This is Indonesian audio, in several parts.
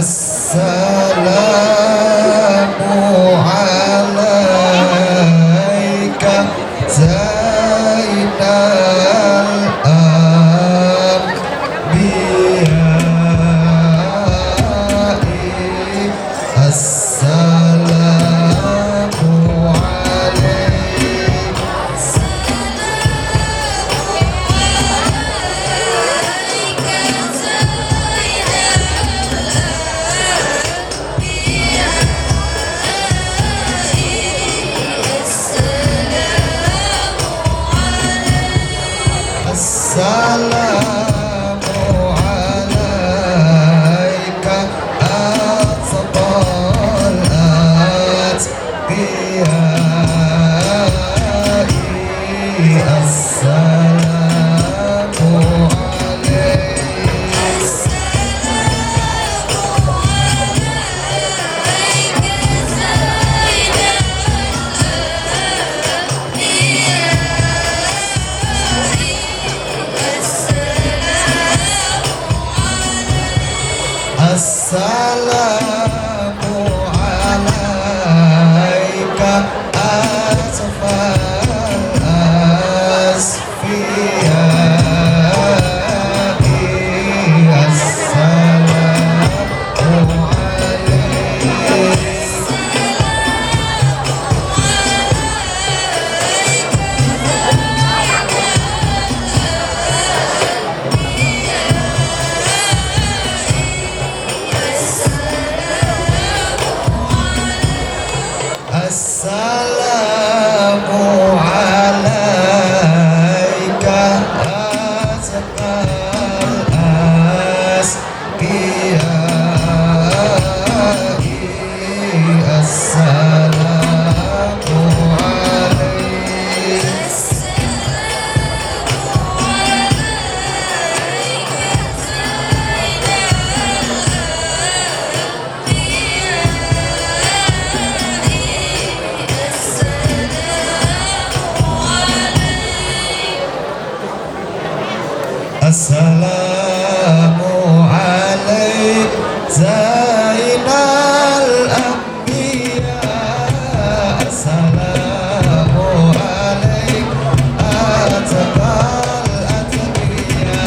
Assalamu alaika Zainal Anbiya'i. Assalamu Assalamu alaika atqal atqiya'i. Assalamu Assalamu alaika asfal asfiya'i. Assalamu Assalamu alaika asqal asqiya'i. Assalamu alaika Assalamu alaik Zainal Anbiya. Assalamu alaik atqal atqiya.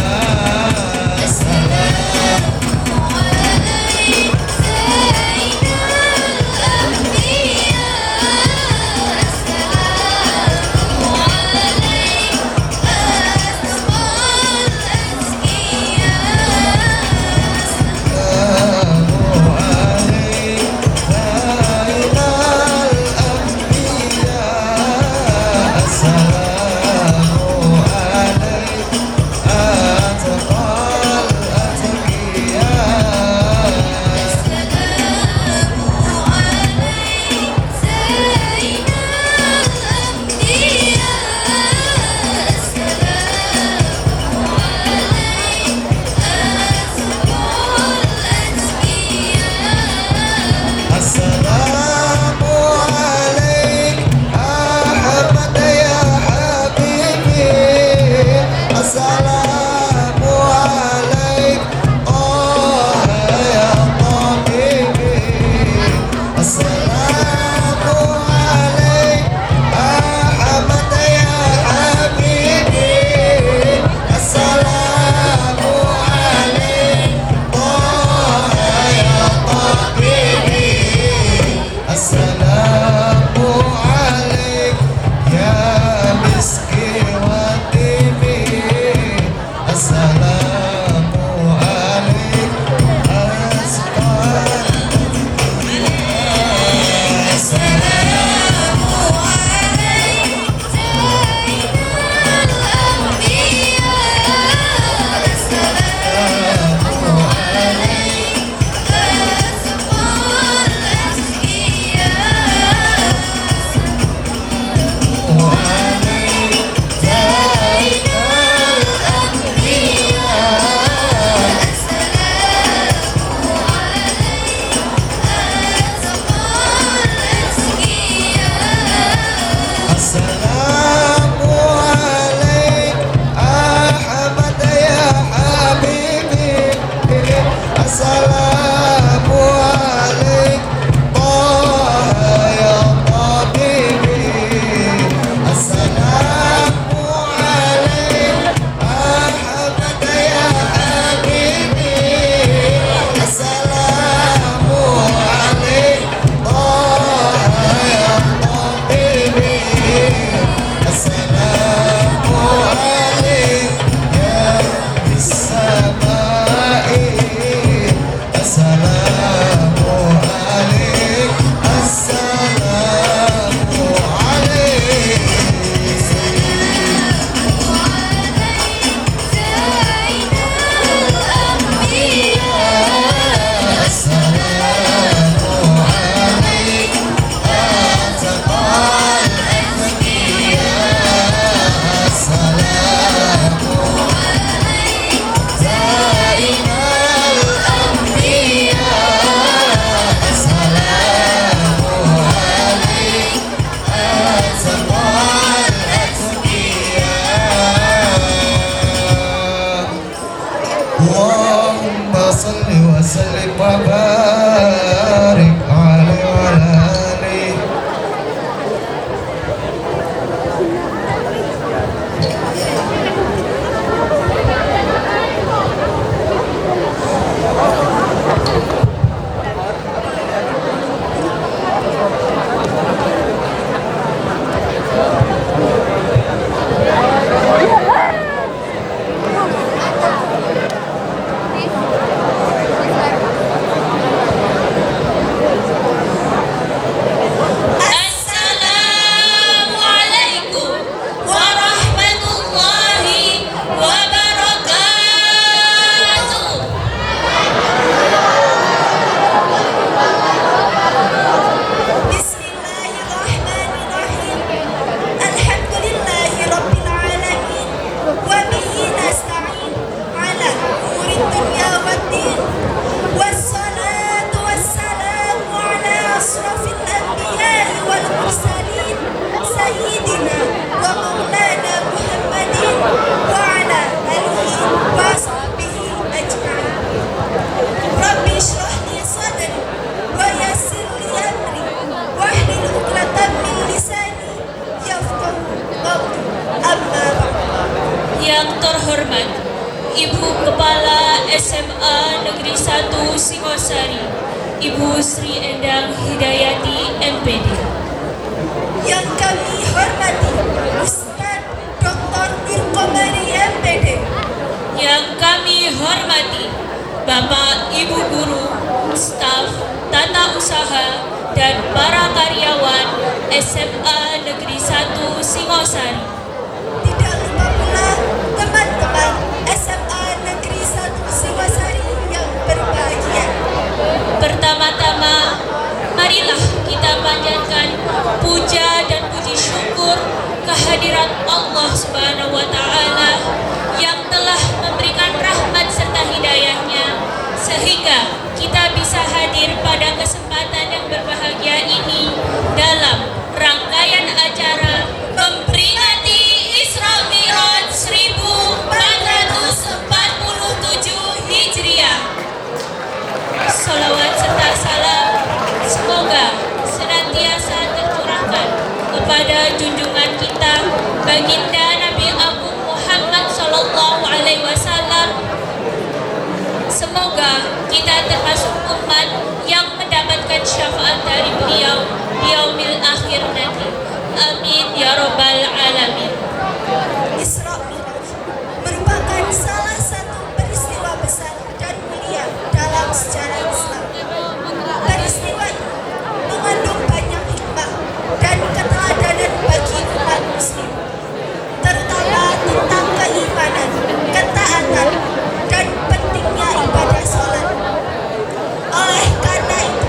Assalamu صل وسلم وبارك عليه وعلى آله. Assalamualaikum warahmatullahi wabarakatuh. Bismillahirrahmanirrahim. Alhamdulillahi rabbil alamin. Wa bihi nasta'in ala umuri dunya waddin. Wassalatu wassalamu ala asrafil anbiya'i wal mursalin sayyidina wa maulana Muhammadin wa ala alihi wa sahbihi ajma'in. Rabbi shrah li sadri wa yassir li amri wahlul 'uqdatam min lisani yafqahu qawli. Amma ba'd. Yang terhormat Ibu Kepala SMA Negeri 1 Singosari, Ibu Sri Endang Hidayati MPD. Yang kami hormati Ustaz Dr. Nur Komari MPD. Yang kami hormati Bapak Ibu Guru, staf, tata usaha, dan para karyawan SMA Negeri 1 Singosari. Tidak lupa pula teman-teman SMA Negeri 1 Singosari yang berbahagia. Pertama-tama, marilah kita panjatkan puja dan puji syukur kehadirat Allah Subhanahu wa Ta'ala yang telah memberikan rahmat serta hidayahnya sehingga kita bisa hadir pada kesempatan yang berbahagia ini dalam rangkaian acara memperingati Isra Mi'raj 1447 Hijriah. Salawat serta salam semoga senantiasa tercurahkan kepada junjungan kita baginda Nabi Agung Muhammad Sallallahu Alaihi Wasallam. Semoga kita termasuk umat yang mendapatkan syafaat dari beliau di yaumil akhir nanti. Amin ya rabbal alamin. Isra Mi'raj merupakan salah satu peristiwa besar dan mulia dalam sejarah Islam. Peristiwa ini mengandung banyak hikmah dan keteladanan bagi umat muslim, terutama tentang keimanan, ketaatan, dan pentingnya ibadah sholat. Oleh karena itu,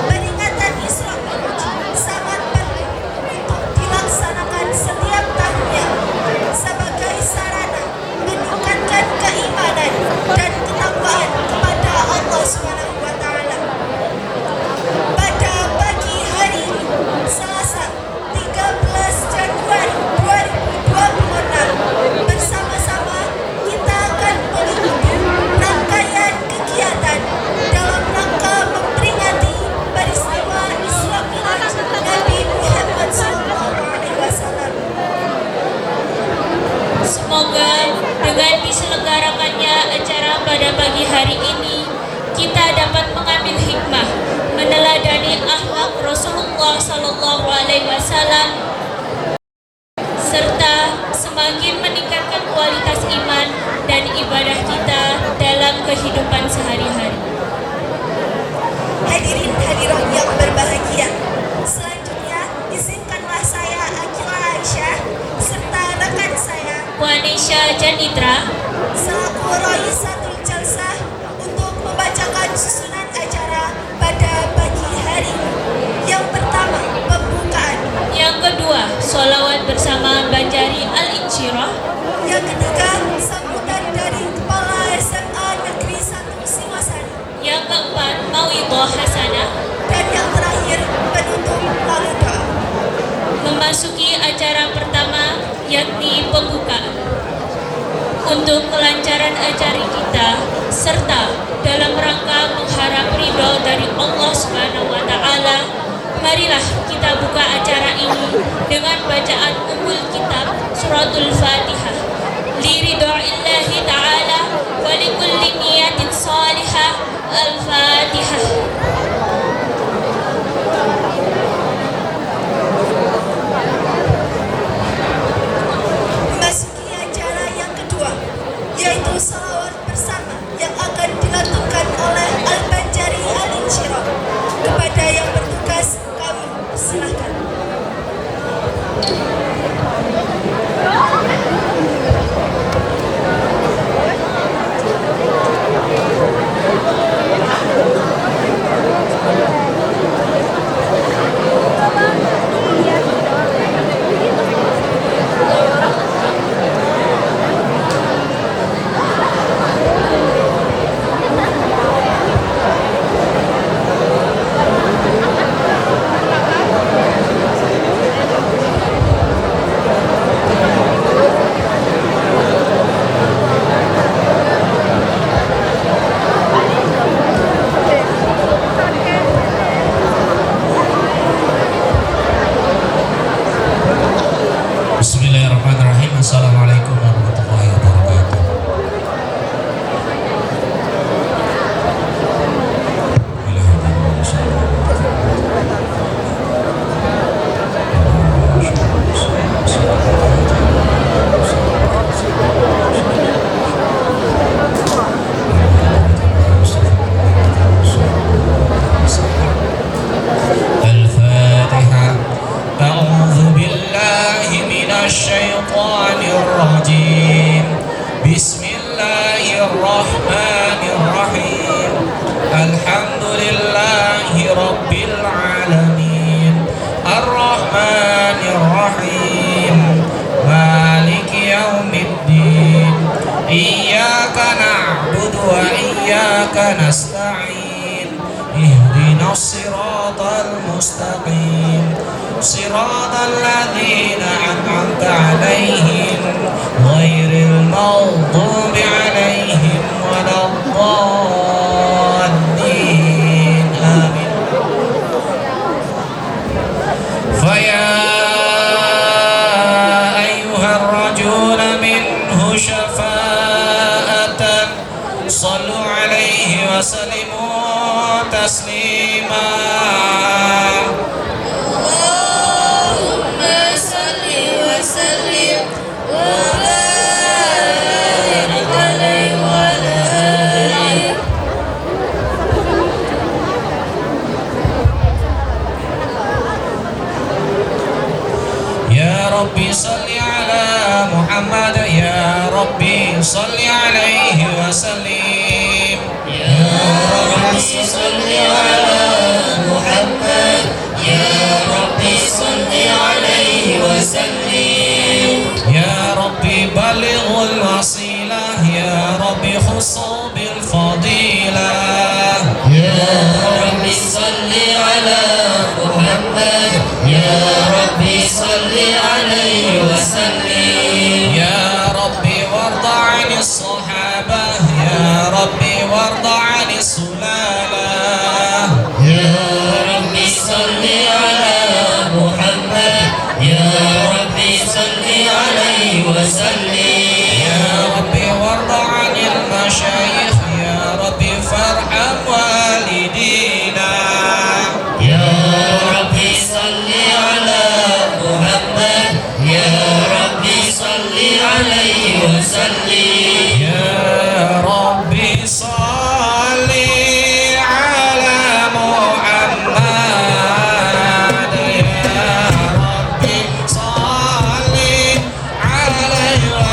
peringatan Isra Mi'raj sangat penting untuk dilaksanakan setiap tahunnya sebagai sarana meningkatkan keimanan dan ketakwaan kepada Allah Subhanahu wa Ta'ala. Pada pagi hari ini, Selasa 13 Januari 2026, bersama-sama kita akan mengikuti rangkaian kegiatan dalam rangka memperingati peristiwa Isra Mi'raj Nabi Muhammad SAW. Semoga dengan diselenggarakannya acara pada pagi hari ini, kita dapat mengambil hikmah, meneladani akhlak Rasulullah Sallallahu Alaihi Wasallam, serta semakin meningkatkan kualitas iman dan ibadah kita dalam kehidupan sehari-hari. Hadirin hadirat yang berbahagia, selanjutnya izinkanlah saya Akila Aisyah serta rekan saya Wanisha Janitra selaku Raisatul Jalsah untuk membacakan susunan acara pada pagi hari ini. Yang pertama, pembukaan. Yang kedua, sholawat bersama Banjari Al-Insyirah. Yang ketiga, sambutan dari Kepala SMA Negeri 1 Singosari. Yang keempat, mauidhah hasanah. Dan yang terakhir, penutup lalu doa. Memasuki acara pertama, yakni pembukaan. Untuk kelancaran acara kita, serta dalam rangka mengharap ridho dari Allah Subhanahu wa taala, marilah kita buka acara ini dengan bacaan Ummul Kitab Suratul Fatihah. Liridho'illahi ta'ala wa likulli niyatin salihah. Al-Fatihah. Memasuki acara yang kedua, yaitu salawat bersama yang akan dilakukan oleh Al-Banjari Al-Insyirah. Kepada yang bertugas, kami persilahkan. Bismillahirrahmanirrahim. Assalamualaikum warahmatullahi wabarakatuh. Al-Fatihah. A'udzu billahi minasyaitonir rajim. Bismillahirrahmanirrahim. Alhamdulillahi rabbil alamin. Ar-Rahmanir Rahim. Maliki yaumiddin. Iyyaka na'budu wa iyyaka nasta'in. Ihdinas siratal mustaqim. Siratal ladzina an'amta 'alaihim ghairil maghdubi 'alaihim waladdallin. Amin. Faya ayyuhar rajul minhu syafa'atan sallu 'alaihi wa sallimu taslima. Rabbi salli ala Muhammad, ya Rabbi salli alaihi wa sallim. Ya Rabbi salli ala Muhammad, ya Rabbi salli alaihi wa sallim. Ya Rabbi balighul wasilah, ya Rabbi khusu bil fadilah. Ya Rabbi salli ala Muhammad, ya Rabbi salli alaihi wa sallim. Ya Rabbi warda 'anis sahabah, ya Rabbi warda 'anis sulalah. Ya Rabbi salli ala Muhammad, ya Rabbi salli alaihi wa sallim. Ya Rabbi warda 'anil masyayikh, ya Rabbi farham walidina. Ya Rabbi salli ala Muhammad, ya Rabbi salli alaihi wa sallim. Ya Rabbi salli ala Muhammad, ya Rabbi salli alaihi wa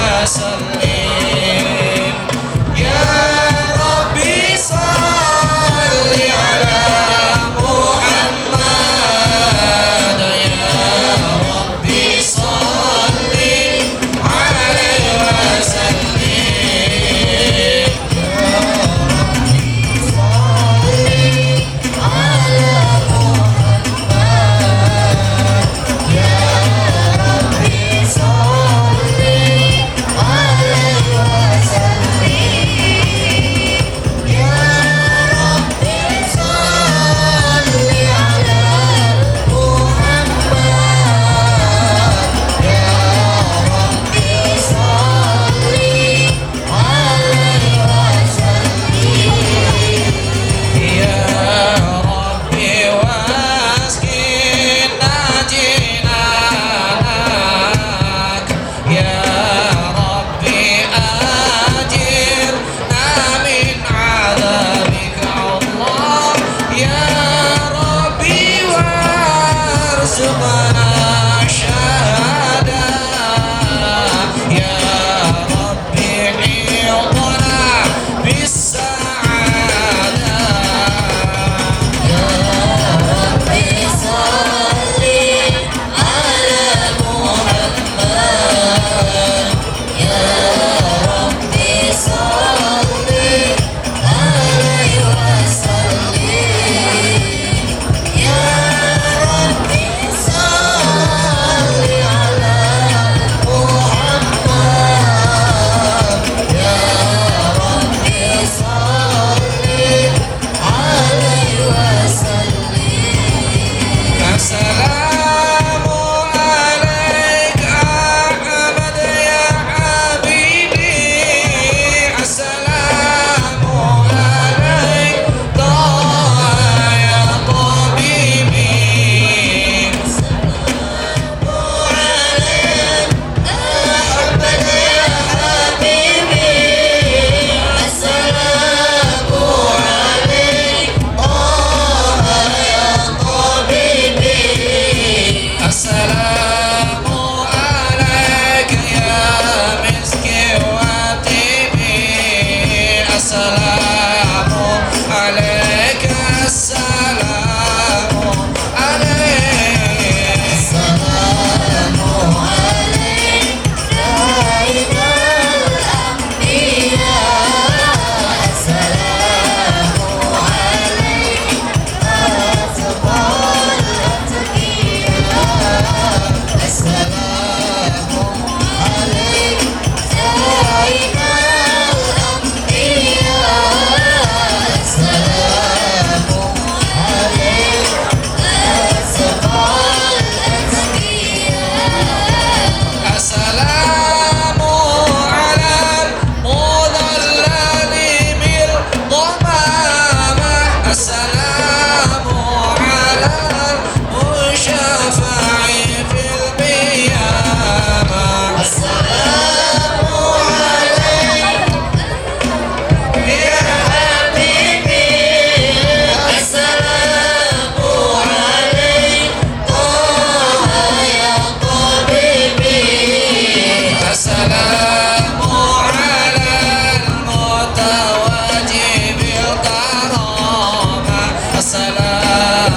السلام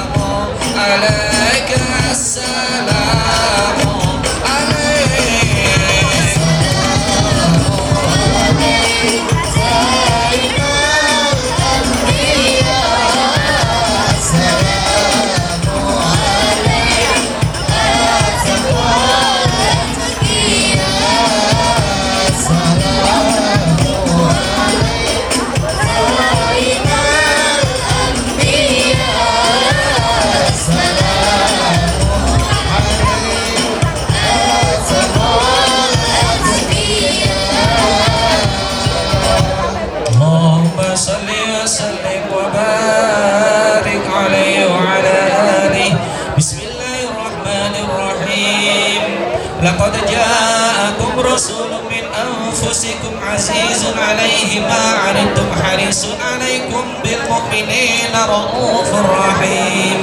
عليك السلام صل وسلم وبارك عليه وعلى آله. بسم الله الرحمن الرحيم. لقد جاءكم رسول من أنفسكم عزيز عليه ما عنتم حريص عليكم بالمؤمنين رؤوف رحيم.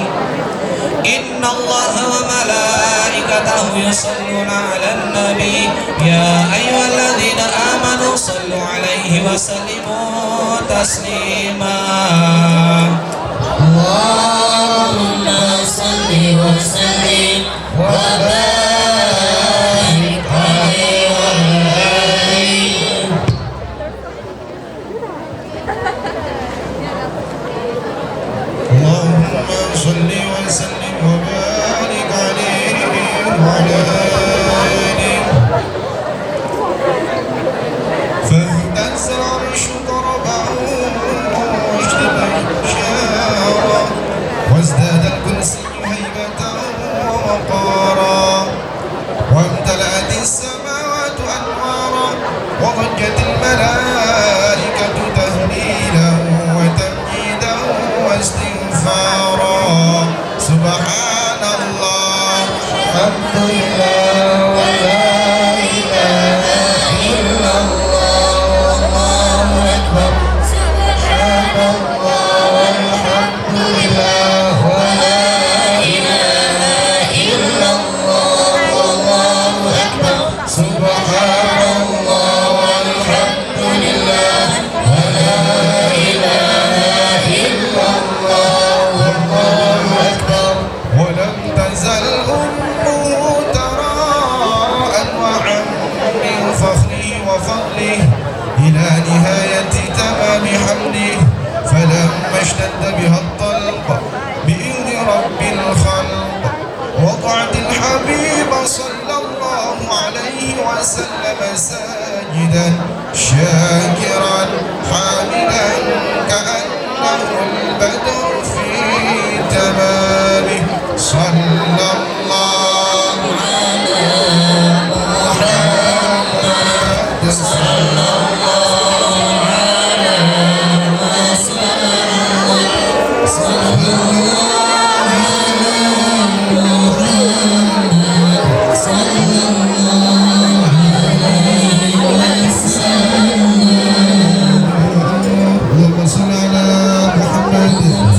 إن الله وملائكته يصلون على النبي يا أيها الذين آمنوا صلوا عليه وسلموا تسليما. اللهم صل وسلم وبارك عليه وعلى آله. اللهم صل وسلم وبارك عليه وعلى آله. فاهتز العرش ضربه واشتد شارا وازداد الكرسي هيبة ووقارا وامتلأت السماوات أنوارا وضجت الملائكة تهليلا وتمجيدا واستغفارا. سبحان الله الحمد لله ولا إله إلا الله والله أكبر. سبحان الله والحمد لله ولا إله إلا الله والله أكبر. سبحان الله والحمد لله ولا إله إلا الله والله أكبر. ولم تزل أمه ترى أنواعا من فخره وفضله إلى نهاية تمام حمله. فلما اشتد بها الطلق بإذن رب الخلق وضعت الحبيب صلى الله عليه وسلم ساجدا شاكرا حامدا كأنه البدر في تمامه. صلى الله على محمد صلى الله على وسلم صلى الله على محمد صلى الله عليه وسلم. اللهم صل على محمد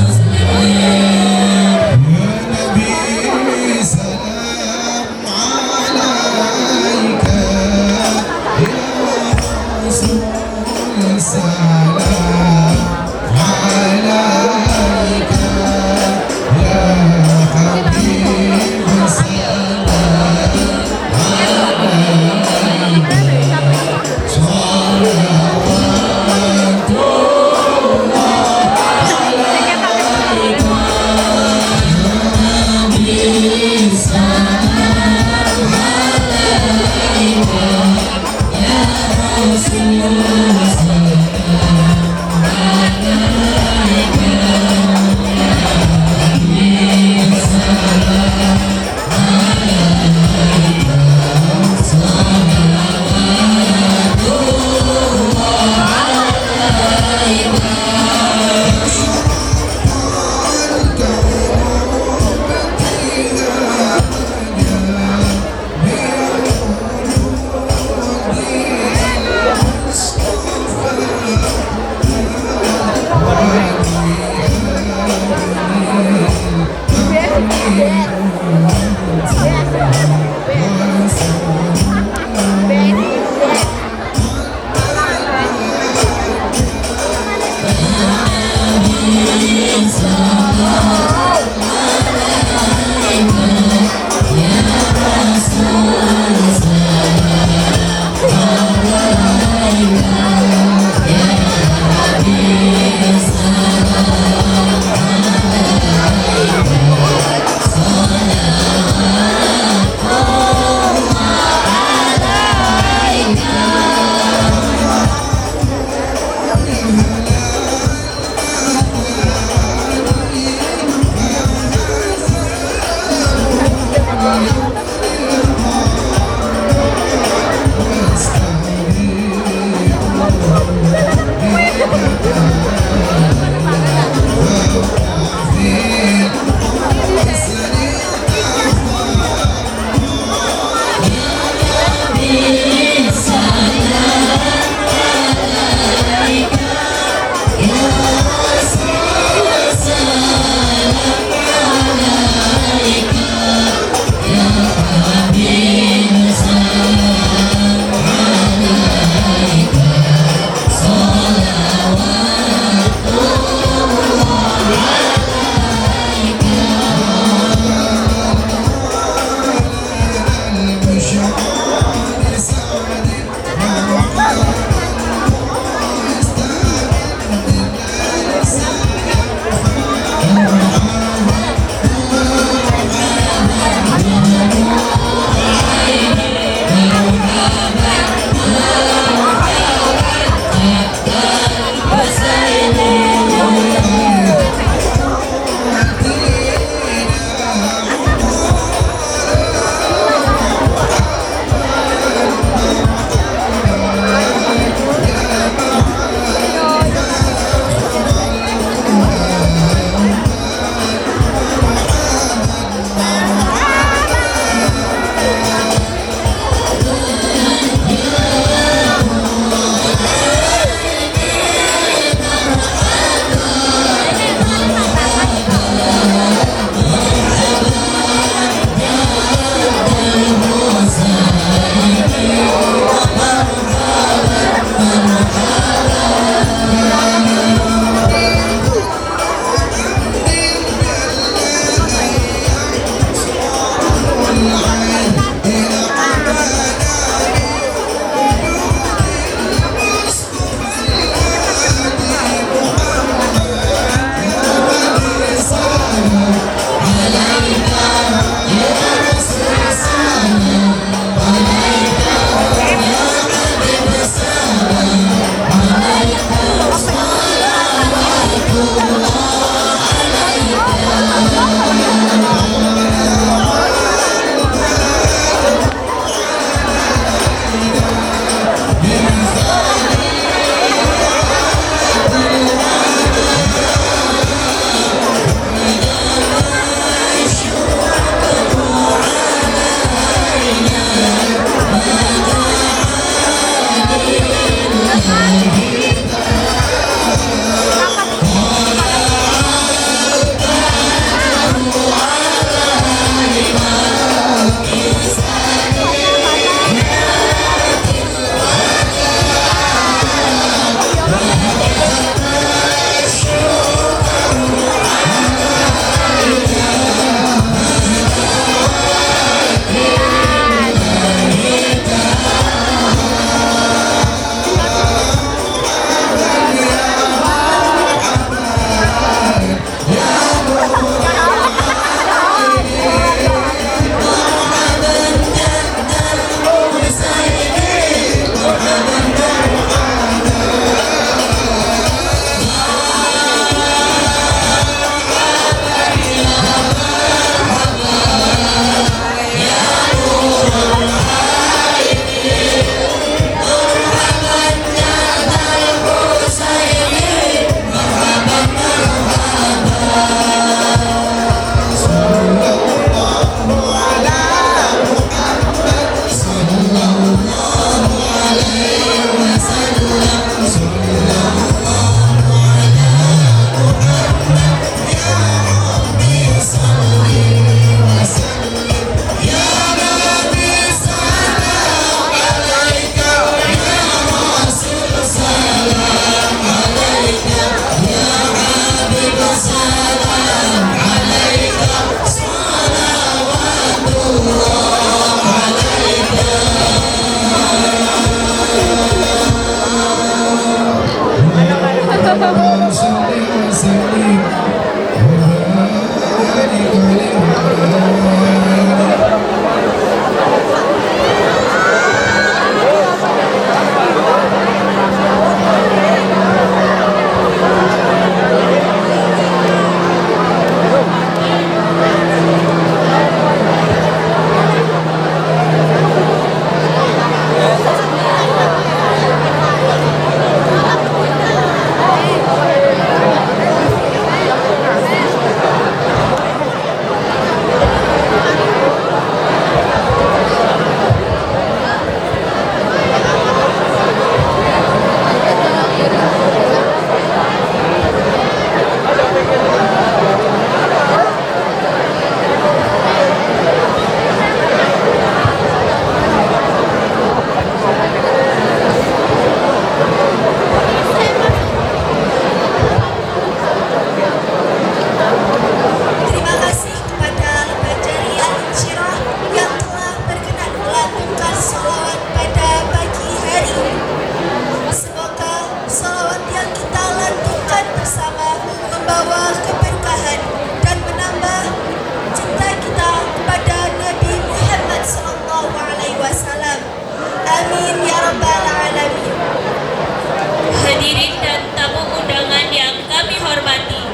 hadirin dan tamu undangan yang kami hormati,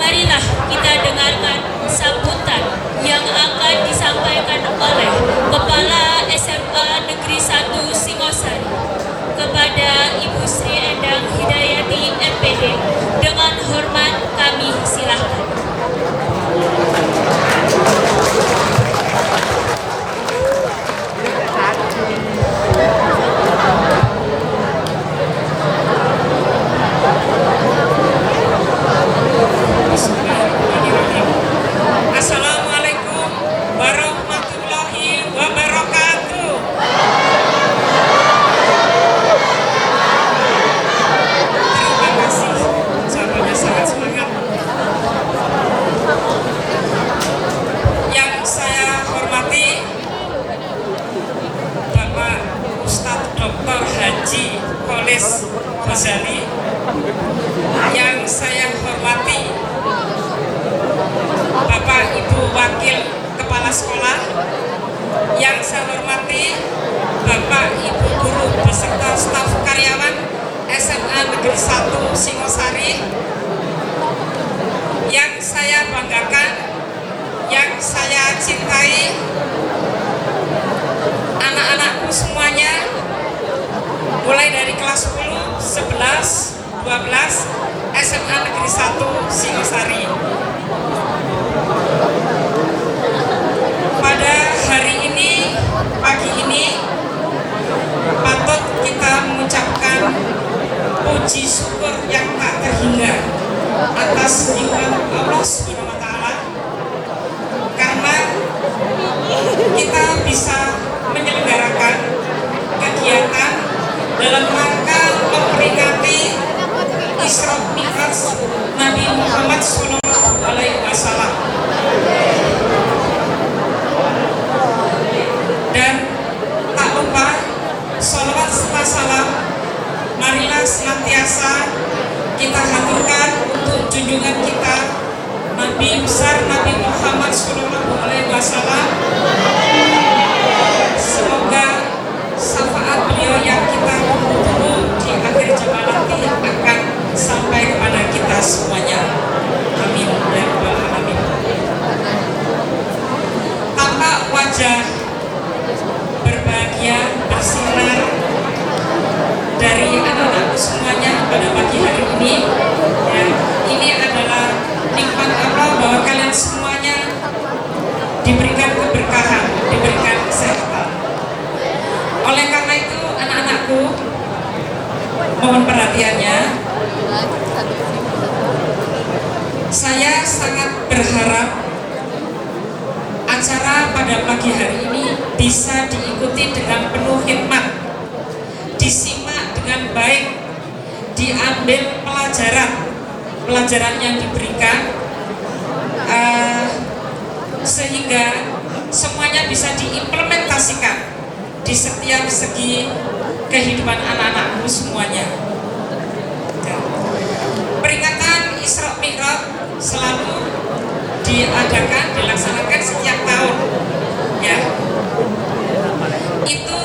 marilah kita dengarkan sambutan yang akan disampaikan oleh Kepala SMA Negeri 1 Singosari kepada Ibu Sri Endang Hidayati MPD. Dengan hormat kami silakan. Assalamualaikum warahmatullahi wabarakatuh. Terima kasih, jawabannya sangat semangat. Yang saya hormati Bapak Ustadz Dr. Haji Kholis Ghazali. Yang saya hormati Bapak Ibu Wakil Kepala Sekolah. Yang saya hormati Bapak Ibu Guru beserta staf karyawan SMA Negeri 1 Singosari. Yang saya banggakan, yang saya cintai, anak-anakku semuanya, mulai dari kelas 10, 11, 12 SMA Negeri 1 Singosari. Pada hari ini, pagi ini, patut kita mengucapkan puji syukur yang tak terhingga atas nikmat Allah SWT, karena kita bisa menyelenggarakan kegiatan dalam rangka memperingati Isra Mi'raj Nabi Muhammad SAW. Dan tak lupa sholawat serta salam marilah senantiasa kita haturkan untuk junjungan kita Nabi besar Nabi Muhammad SAW. Semoga syafaat beliau yang kita tunggu di akhir zaman nanti akan sampai kepada kita semuanya. Amin ya rabbal alamin. Tampak wajah berbahagia bersinar dari anak-anakku semuanya pada pagi hari ini. Ya, ini adalah nikmat Allah bahwa kalian semuanya diberikan keberkahan, diberikan kesehatan. Oleh karena itu anak-anakku, mohon perhatiannya. Saya sangat berharap acara pada pagi hari ini bisa diikuti dengan penuh hikmat, disimak dengan baik, diambil pelajaran yang diberikan, sehingga semuanya bisa diimplementasikan di setiap segi kehidupan anak-anakku semuanya. Peringatan Isra Mi'raj selalu dilaksanakan setiap tahun, ya. Itu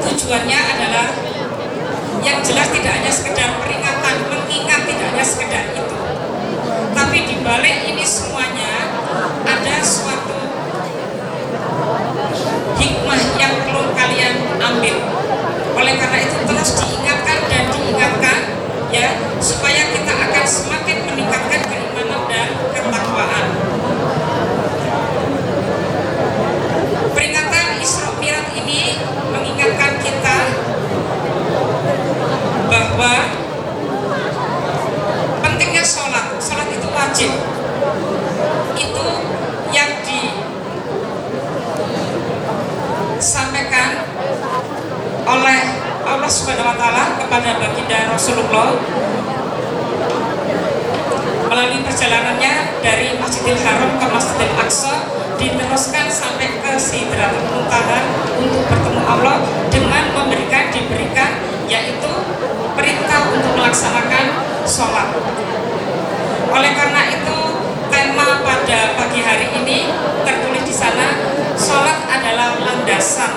tujuannya adalah yang jelas tidak hanya sekedar peringatan, mengingat tidak hanya sekedar itu, tapi di balik ini semuanya ada suatu hikmah yang perlu kalian ambil. Oleh karena itu terus diingatkan dan diingatkan, ya, supaya kita akan semakin meningkatkan keimanan dan ketakwaan. Peringatan Isra Mi'raj ini mengingatkan kita bahwa pentingnya sholat itu wajib. Itu yang disampaikan oleh Allah Subhanahu wa Ta'ala kepada baginda Rasulullah melalui perjalanannya dari Masjidil Haram ke Masjidil Aqsa, diteruskan sampai ke Sidratul Muntaha untuk bertemu Allah dengan diberikan yaitu perintah untuk melaksanakan sholat. Oleh karena itu tema pada pagi hari ini tertulis di sana, sholat adalah landasan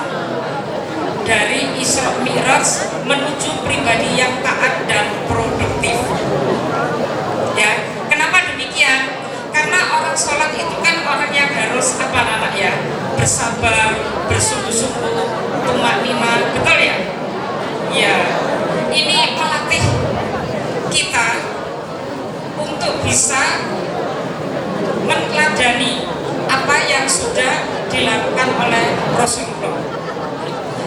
dari Isra Mi'raj menuju pribadi yang taat dan produktif. Ya, kenapa demikian? Karena orang sholat itu kan orang yang harus apa anak ya, bersabar, bersungguh-sungguh, tumak-nina, betul ya? Ya, ini melatih kita untuk bisa meneladani apa yang sudah dilakukan oleh Rasulullah.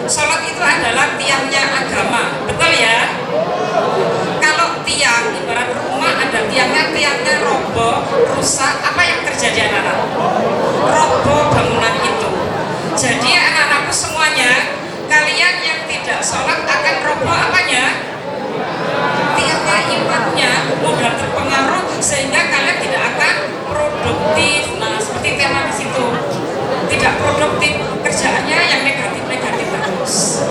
Sholat itu adalah tiangnya agama, betul ya? Kalau tiang, ibarat rumah ada tiangnya roboh, rusak, apa yang terjadi anak-anak? Roboh bangunan itu. Jadi anak-anakku semuanya, kalian yang tidak sholat akan roboh apanya? Tiangnya, imannya mudah terpengaruh sehingga kalian tidak akan produktif. Nah, seperti tema di situ, tidak produktif, kerjaannya yang negatif terus.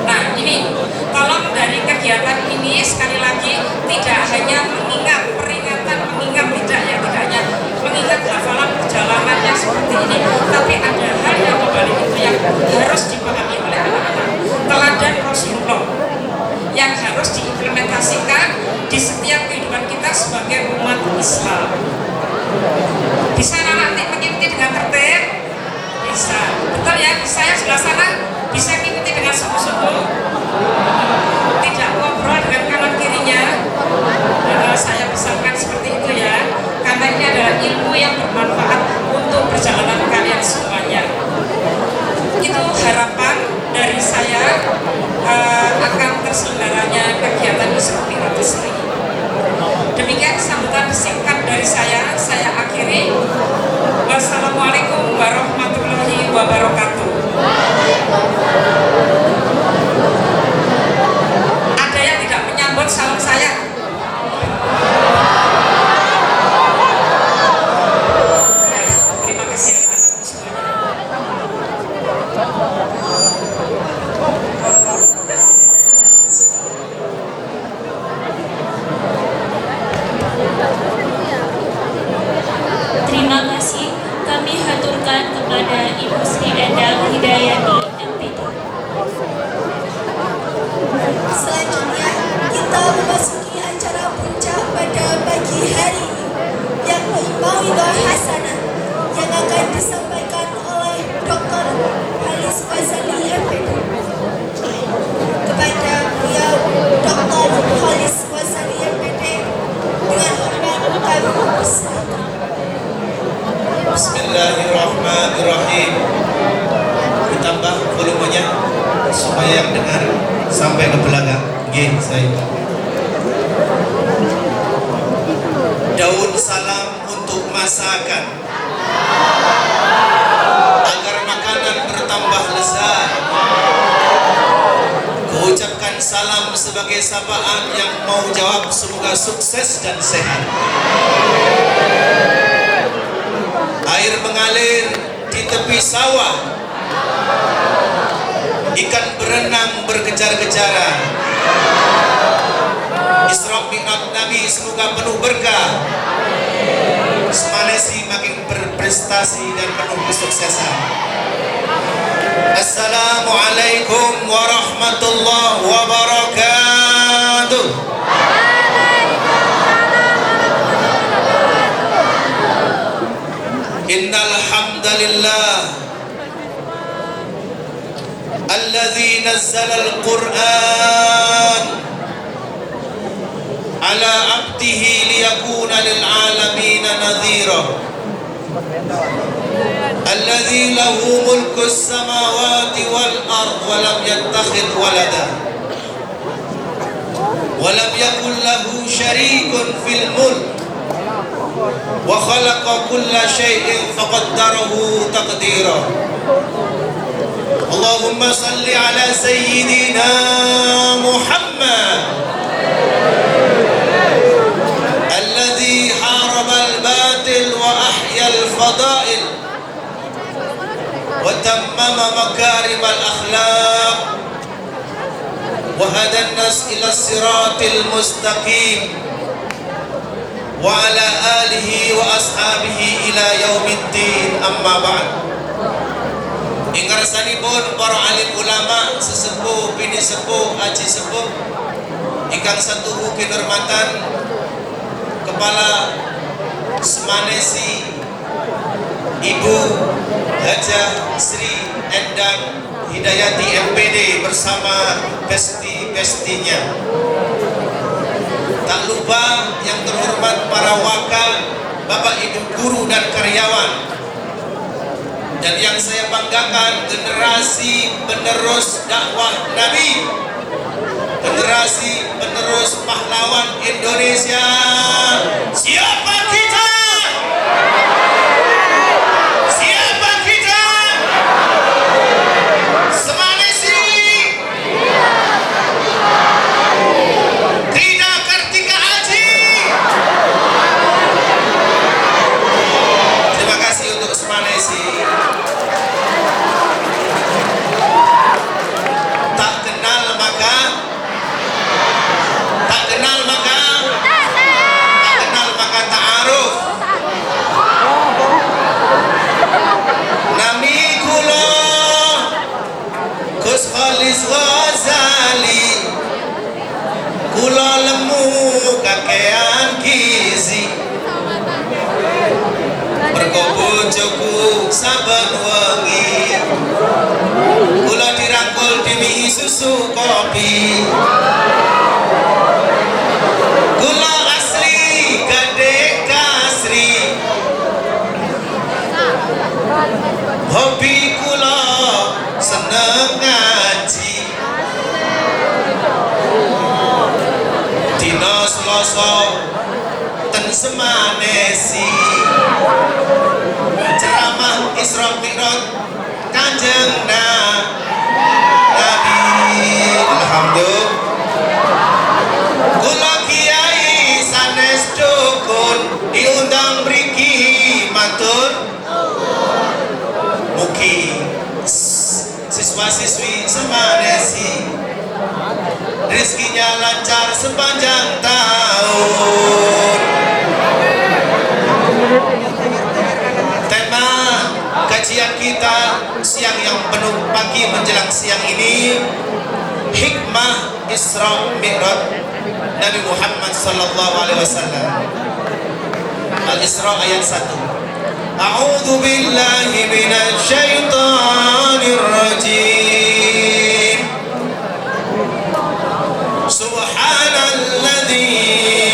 Nah, ini tolong dari kegiatan ini sekali lagi tidak hanya mengingat peringatan, tidak hanya mengingat hafalan perjalanannya seperti ini, tapi ada hal yang kembali itu yang harus dipahami oleh anak-anak. Teladan Rasulullah yang harus diimplementasikan di setiap kehidupan kita sebagai umat Islam. Bisa nanti mengikuti dengan tertib? Bisa, betul ya? Bisa yang sebelah sana? Bisa mengikuti dengan sungguh-sungguh? Tidak ngobrol dengan kanan kirinya? Saya pesankan seperti itu ya, karena ini adalah ilmu yang bermanfaat untuk perjalanan kalian semuanya. Itu harapan dari saya akan terselenggaranya kegiatan Isra Mi'raj ini. Demikian sambutan singkat dari saya akhiri. Wassalamualaikum warahmatullahi wabarakatuh. Ada yang tidak menyambut salam saya? Terima kasih anak-anakku semuanya. Terima kasih kami haturkan kepada Ibu Sri Endang Hidayati MPD. Selanjutnya kita memasuki acara puncak pada pagi hari ini, yakni Mauidhah Hasanah yang akan disampaikan oleh Dr. Halis Ghazali MPD. Kepada beliau Dr. Halis Ghazali MPD dengan hormat kami persilakan. Bismillahirrahmanirrahim. Ditambah volumenya supaya yang dengar sampai ke belakang. Nggih, saya. Daun salam untuk masakan agar makanan bertambah lezat. Kuucapkan salam sebagai sapaan yang mau jawab, semoga sukses dan sehat. Air mengalir di tepi sawah, ikan berenang berkejar-kejaran. Isra Mi'raj Nabi semoga penuh berkah, semanesi makin berprestasi dan penuh kesuksesan. Assalamualaikum warahmatullahi wabarakatuh. Innal hamdalillah alladzi nazzala al-Qur'an ala 'abdihi liyakuna lil 'alamin nadhira alladzi lahu mulku as-samawati wal ard wa lam yattakhidh walada wa lam yakul lahu sharikun fil mulk wa khalaqa kulla shay'in faqaddarahu taqdira. Allahumma salli ala sayyidina Muhammad alladhi haraba al-batil wa ahya al-fada'il wa tammama makarim al-akhlaq wa hada an-nas ila as-siratil mustaqim wa ala alihi wa ashabihi ila yaumiddin, amma ba'd. Ingarsanipun para alim ulama, sesepuh, bini sepuh, aji sepuh ingkang satuhu kinurmatan Kepala Semanesi Ibu Hajah Sri Endang Hidayati MPD bersama besti-bestinya. Tak lupa yang terhormat para waka, Bapak Ibu guru dan karyawan. Dan yang saya banggakan, generasi penerus dakwah Nabi, generasi penerus pahlawan Indonesia. Siapa kita? Siapa kita? Semanesi Krida Kartika Aji. Terima kasih untuk Semanesi. Tak kenal maka ta'aruf. Nami kula Gus Khalis Ghazali, kula lemu kakean gizi, mergo bojoku saben wengi kula dirangkul demi susu kopi. Kula asli gade kasri, hobi kula seneng ngaji. Dina Selasa ten Semanesi ceramah Isra Mi'raj Kanjeng Nabi. Alhamdulillah. Kula kiai sanes dukun diundang mriki matur. Mugi siswa-siswi Semanesi rezekinya lancar sepanjang tahun. Tema kajian kita siang yang penuh pagi menjelang siang ini, hikmah Isra Mi'raj Nabi Muhammad sallallahu alaihi wasallam. Al-Isra ayat 1. A'udzu billahi minasy syaithanir rajim. Subhanalladzi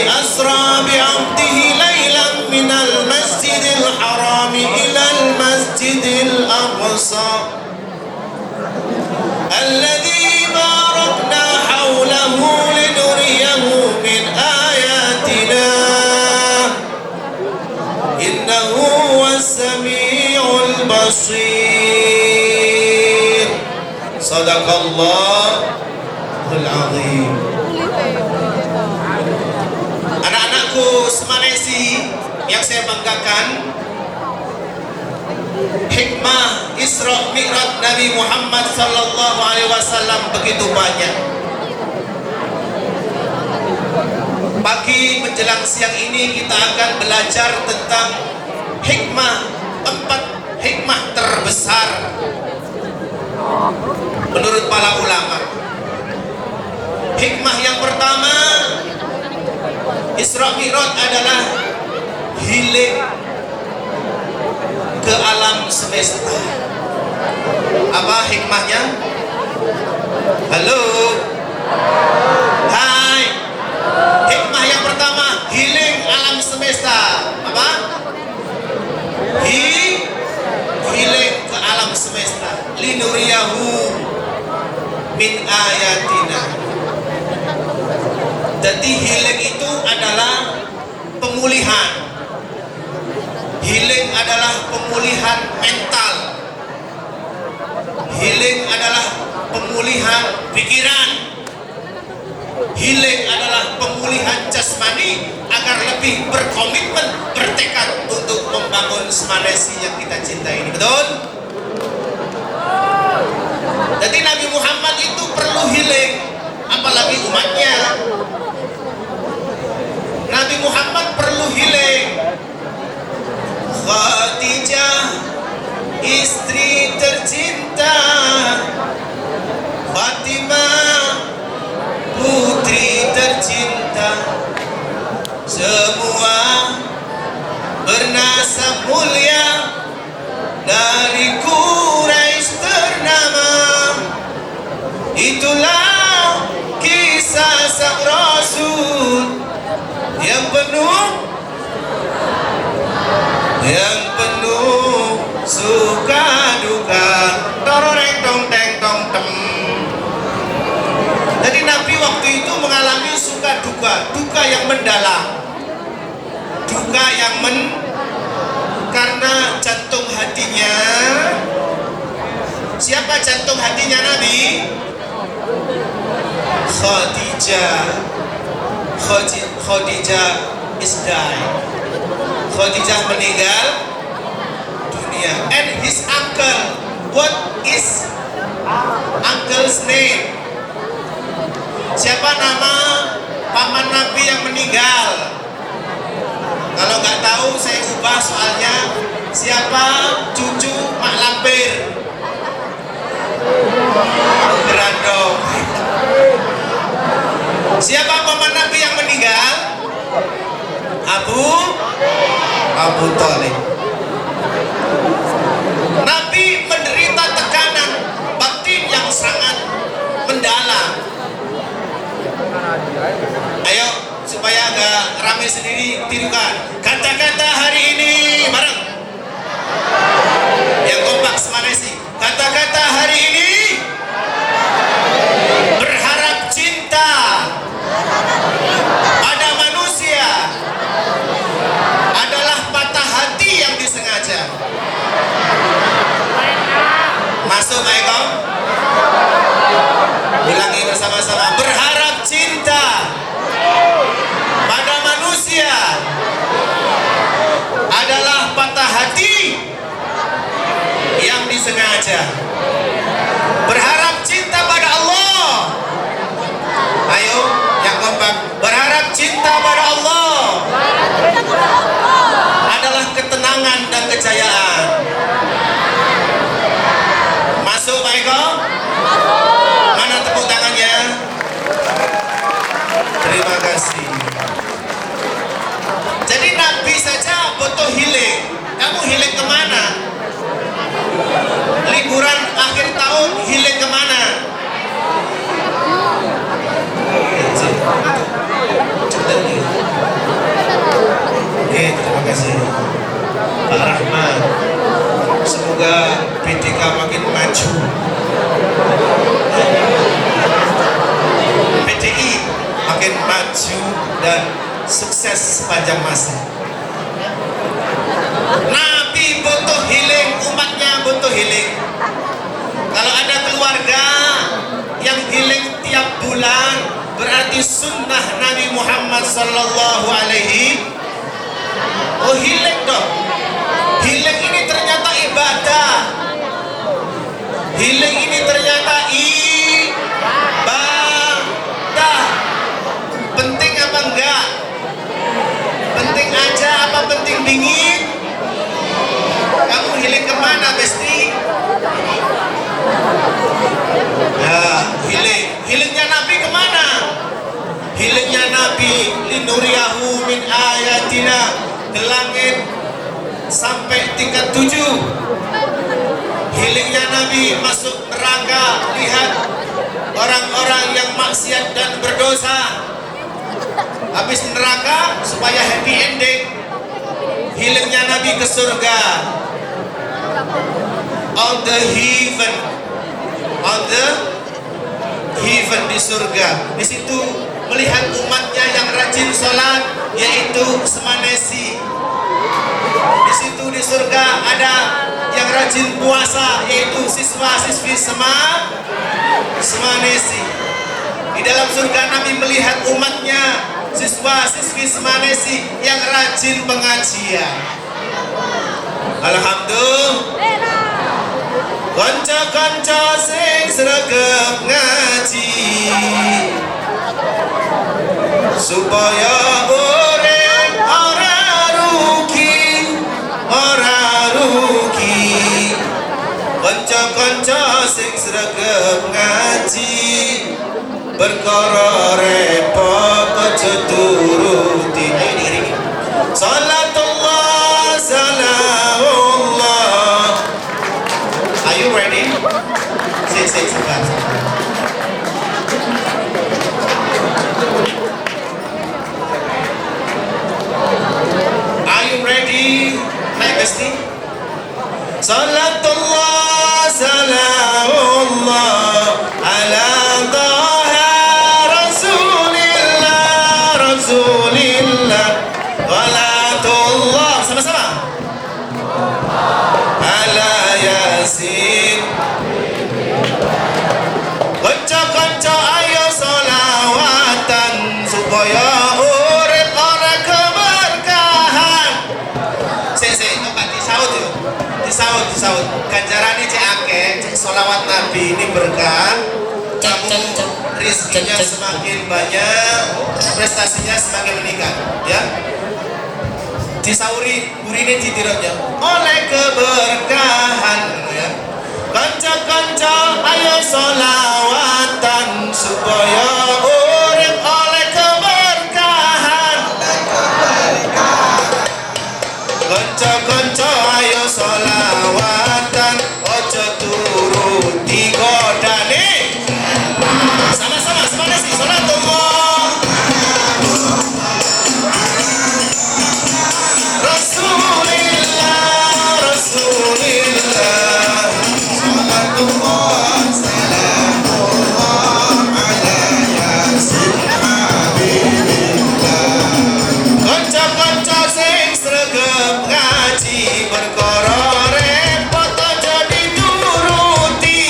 asra bi'abdihi lailan minal masjidil haram ilal masjidil aqsa alladzi barakna hawlahu linuriyahu min ayatina innahu was-sami'ul basir. Sadaqallahul azim. Anak-anakku Semanesi yang saya banggakan, hikmah Isra Mi'raj Nabi Muhammad sallallahu alaihi wasallam begitu banyak. Pagi menjelang siang ini kita akan belajar tentang hikmah, 4 hikmah terbesar menurut para ulama. Hikmah yang pertama, Isra Mi'raj adalah healing ke alam semesta. Apa hikmahnya? Halo, hai. Hikmah yang pertama, healing alam semesta. Apa? Healing ke alam semesta. Linuriyahu min ayatina. Jadi healing itu adalah pemulihan. Healing adalah pemulihan mental. Healing adalah pemulihan pikiran. Healing adalah pemulihan jasmani agar lebih berkomitmen, bertekad untuk membangun Semanesi yang kita cintai ini. Betul? Jadi Nabi Muhammad itu perlu healing, apalagi umatnya. Nabi Muhammad perlu healing. Khadijah, istri tercinta semua bernasab mulia dari Quraisy ternama. Itulah kisah sang Rasul yang penuh suka duka. Tororeng tong teng tong tem. Jadi Nabi waktu itu mengalami suka duka yang mendalam, duka yang karena jantung hatinya. Siapa jantung hatinya Nabi? Khadijah is died. Khadijah meninggal dunia. And his uncle, what is uncle's name? Siapa nama paman Nabi yang meninggal? Kalau nggak tahu saya ubah soalnya. Siapa cucu Mak Lampir? Berandong. Siapa paman Nabi yang meninggal? Abu Thalib. Nabi menderita tekanan batin yang sangat mendalam. Ayo supaya agak ramai sendiri, tirukan kata-kata hari ini bareng. Yang kompak semanesi. Kata-kata hari ini: berharap cinta pada manusia adalah patah hati yang disengaja. Masuk Eko? Ulangi bersama-sama. Berharap cinta pada manusia adalah patah hati yang disengaja. Berharap cinta pada Allah. Ayo yang kompak. Berharap cinta pada Allah adalah ketenangan dan kejayaan. Masuk Pak Eko? Mana tepuk tangannya? Terima kasih. Jadi Nabi saja butuh healing. Kamu healing kemana? Liburan akhir tahun healing kemana? Oke, terima kasih Pak Rahman. Semoga PTK makin maju, PTI makin maju dan sukses sepanjang masa. Nabi butuh healing, umatnya butuh healing. Kalau ada keluarga yang healing tiap bulan, berarti sunnah Nabi Muhammad sallallahu alaihi. Oh, healing dong. Healing ini ternyata ibadah. Healing ini ternyata ibadah. Penting apa enggak? Penting aja apa penting dingin? Kamu healing kemana, Besti? Ya, healingnya Nabi kemana? Healingnya Nabi linuriyahu min ayatina, ke langit sampai tingkat 7. Healingnya Nabi masuk neraka, lihat orang-orang yang maksiat dan berdosa. Habis neraka supaya happy ending. Healingnya Nabi ke surga. On the heaven di surga. Di situ melihat umatnya yang rajin sholat, yaitu semanesi. Di situ di surga ada yang rajin puasa, yaitu siswa-siswi semanesi. Di dalam surga Nabi melihat umatnya, siswa-siswi semanesi yang rajin pengajian. Alhamdulillah. Kanca-kanca sing sregep ngaji, supaya urip ora rugi. Kanca-kanca sing sregep ngaji, perkara repot aja turuti. Salatullah, salamullah. Are you ready? Say, sabar. Are you ready, my bestie? Salatullah, salamullah ala taha rasulillah, rasulillah. Salatullah, sama-sama. Ala yasin. Konco-konco ayo solawatan supaya urip ora keberkahan. Sik, coba disaut yuk. Disaut. Ganjarane cek akeh, cek solawat Nabi ini berkah. Kamu rizkinya semakin banyak, prestasinya semakin meningkat, ya. Disauri burine ditirotnya oleh keberkahan, ya. Kanca-kanca ayo solawatan supaya urip oleh keberkahan. Kanca-kanca ayo solawatan, ojo turuti godane. Sama-sama semangat sih, salatullah. Rasulillah, Rasulillah. Salatullah, salamullah ala yasin habibillah. Kanca-kanca sing sregep ngaji perkara repot aja dituruti.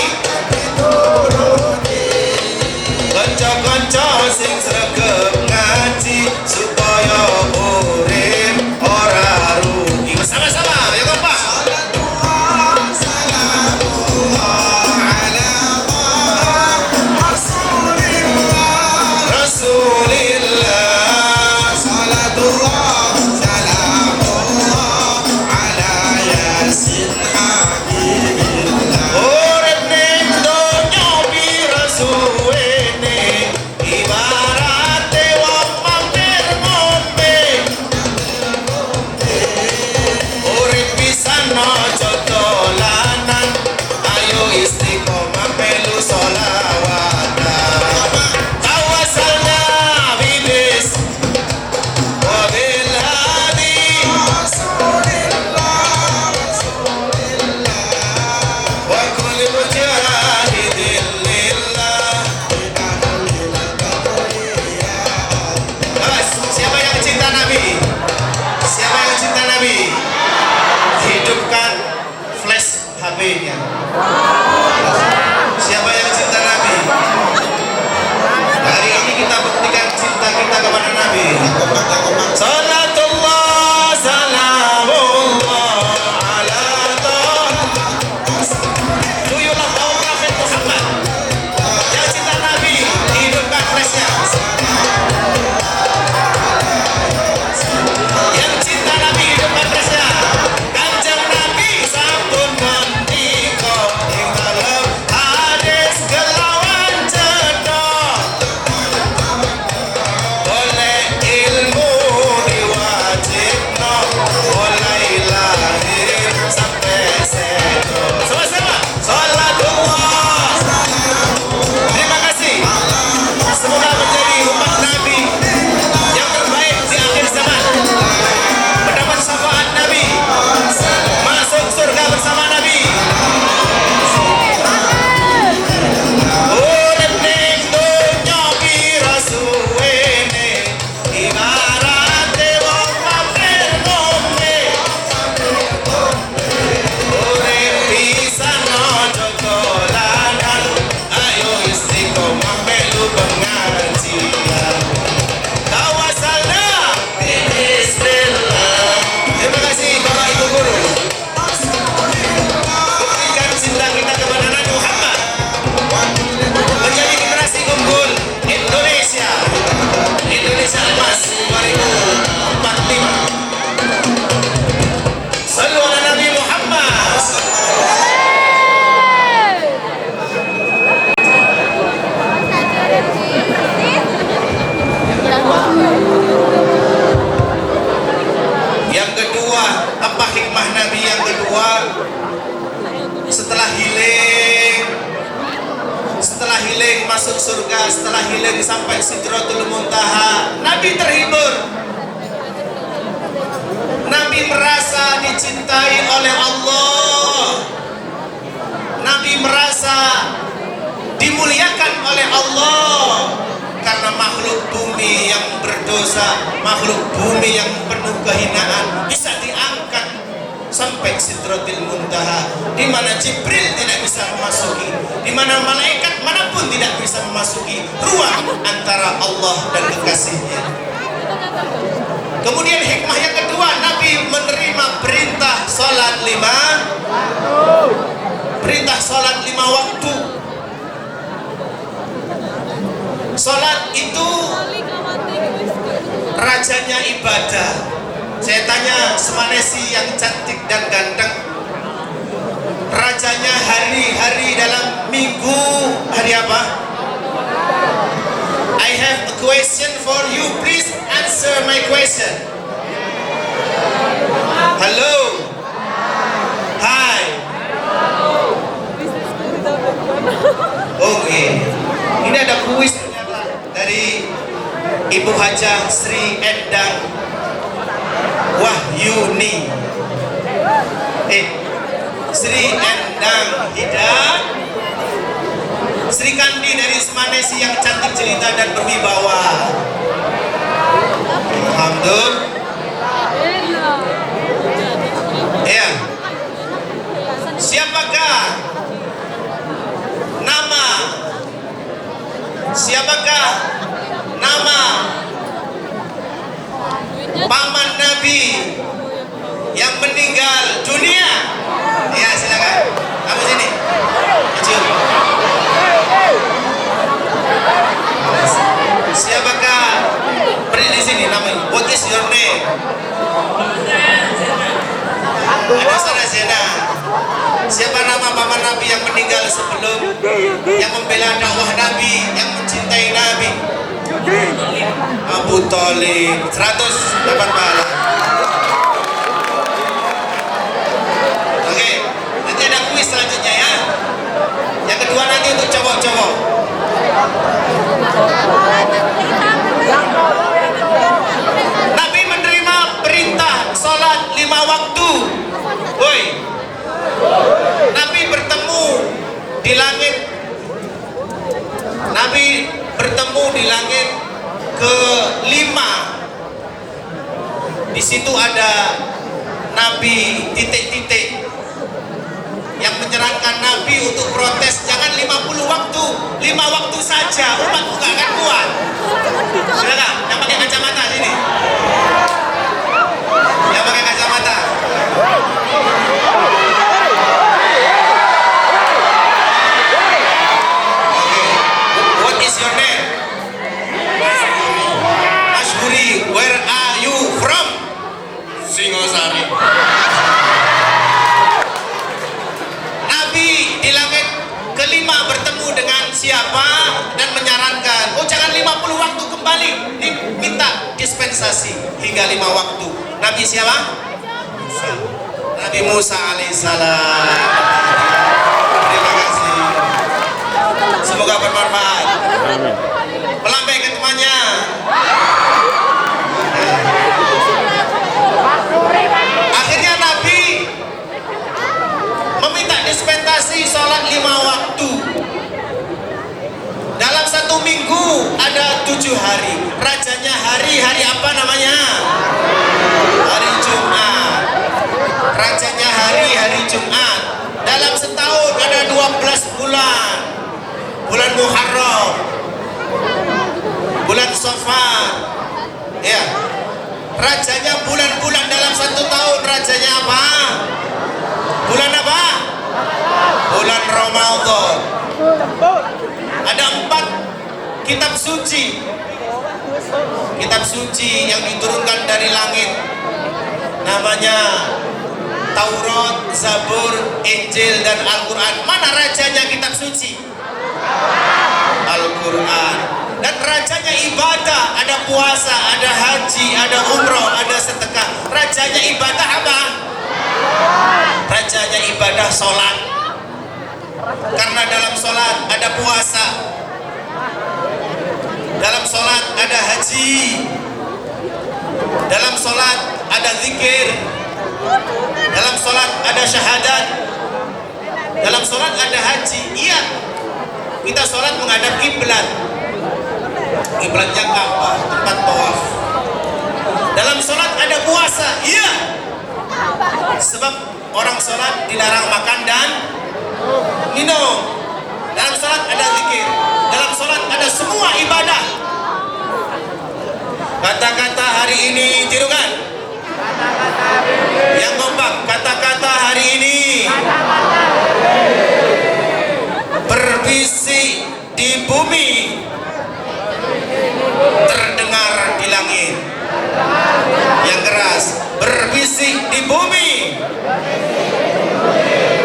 Kanca-kanca sing sregep ngaji supaya urip ora rugi. Sama-sama, ya kompak. Rasulillah, salatullah, salamullah hikmah Nabi yang kedua, setelah healing masuk surga, setelah healing sampai Sidratul Muntaha, Nabi terhibur. Nabi merasa dicintai oleh Allah. Nabi merasa dimuliakan oleh Allah karena makhluk bumi yang berdosa, makhluk bumi yang penuh kehinaan bisa diangkat sampai Sidratul Muntaha, di mana Jibril tidak bisa memasuki, di mana malaikat manapun tidak bisa memasuki ruang antara Allah dan kekasihnya. Kemudian hikmah yang kedua, Nabi menerima perintah salat 5 waktu. Salat itu rajanya ibadah. Saya tanya Semanesi yang cantik dan ganteng, rajanya hari-hari dalam minggu hari apa? I have a question for you. Please answer my question. Hello. Hi. Oke. Ini ada kuis ternyata dari Ibu Hajah Sri Endang Wahyuni. Sri Endang Hidayat Sri Kandi dari Semanesi yang cantik jelita dan berwibawa. Alhamdulillah. Ya. Siapakah nama paman Nabi yang meninggal dunia? Ya, silakan. Kamu sini. Maju. Siapakah beri di sini namanya? What is your name? Ada Sarah Zena. Siapa nama paman Nabi yang meninggal sebelum, yang membela dakwah Nabi, yang mencintai Nabi? Abu Thalib. 100 dapat pahala. Oke, nanti ada kuis selanjutnya ya. Yang kedua nanti untuk cowok-cowok. Nabi menerima perintah sholat 5 waktu. Woi, Nabi bertemu di langit. Nabi bertemu di langit ke-5. Di situ ada Nabi titik-titik yang menyerangkan Nabi untuk protes, jangan 50 waktu, 5 waktu saja, umat gak akan kuat. Silakan, yang pakai kacamata sini. Yang pakai kacamata. Oke. What is your name? Ashburi. Where are you from? Singosari. Nabi di langit ke-5 bertemu dengan siapa dan menyarankan, oh jangan 50 waktu kembali, minta dispensasi hingga 5 waktu. Nabi siapa? Nabi Musa alaihissalam. Terima kasih. Semoga bermanfaat. Pelambai ke temannya. Akhirnya Nabi meminta dispensasi sholat 5 waktu. Dalam 1 minggu ada 7 hari. Rajanya hari apa namanya? Hari Jumat. Rajanya hari Jumat. Dalam setahun ada 12 bulan. Bulan Muharram, bulan Safar. Ya. Rajanya bulan-bulan dalam 1 tahun. Rajanya apa? Bulan apa? Bulan Ramadan. Ada 4 kitab suci. Kitab suci yang diturunkan dari langit. Namanya Taurat, Zabur, Injil, dan Al-Quran. Mana rajanya kitab suci? Al-Quran. Dan rajanya ibadah. Ada puasa, ada haji, ada umroh, ada sedekah. Rajanya ibadah apa? ibadah sholat. Karena dalam sholat ada puasa, dalam sholat ada haji, dalam sholat ada zikir, dalam sholat ada syahadat, dalam sholat ada haji. Iya, kita sholat menghadap kiblat, kiblatnya Ka'bah, tempat tawaf. Dalam sholat ada puasa. Iya, sebab orang sholat dilarang makan dan minum. Dalam sholat ada zikir, dalam sholat ada semua ibadah. Kata-kata hari ini tirukan. Yang kompak, kata-kata hari ini. Berbisik di bumi, terdengar di langit. Yang keras, berbisik di bumi,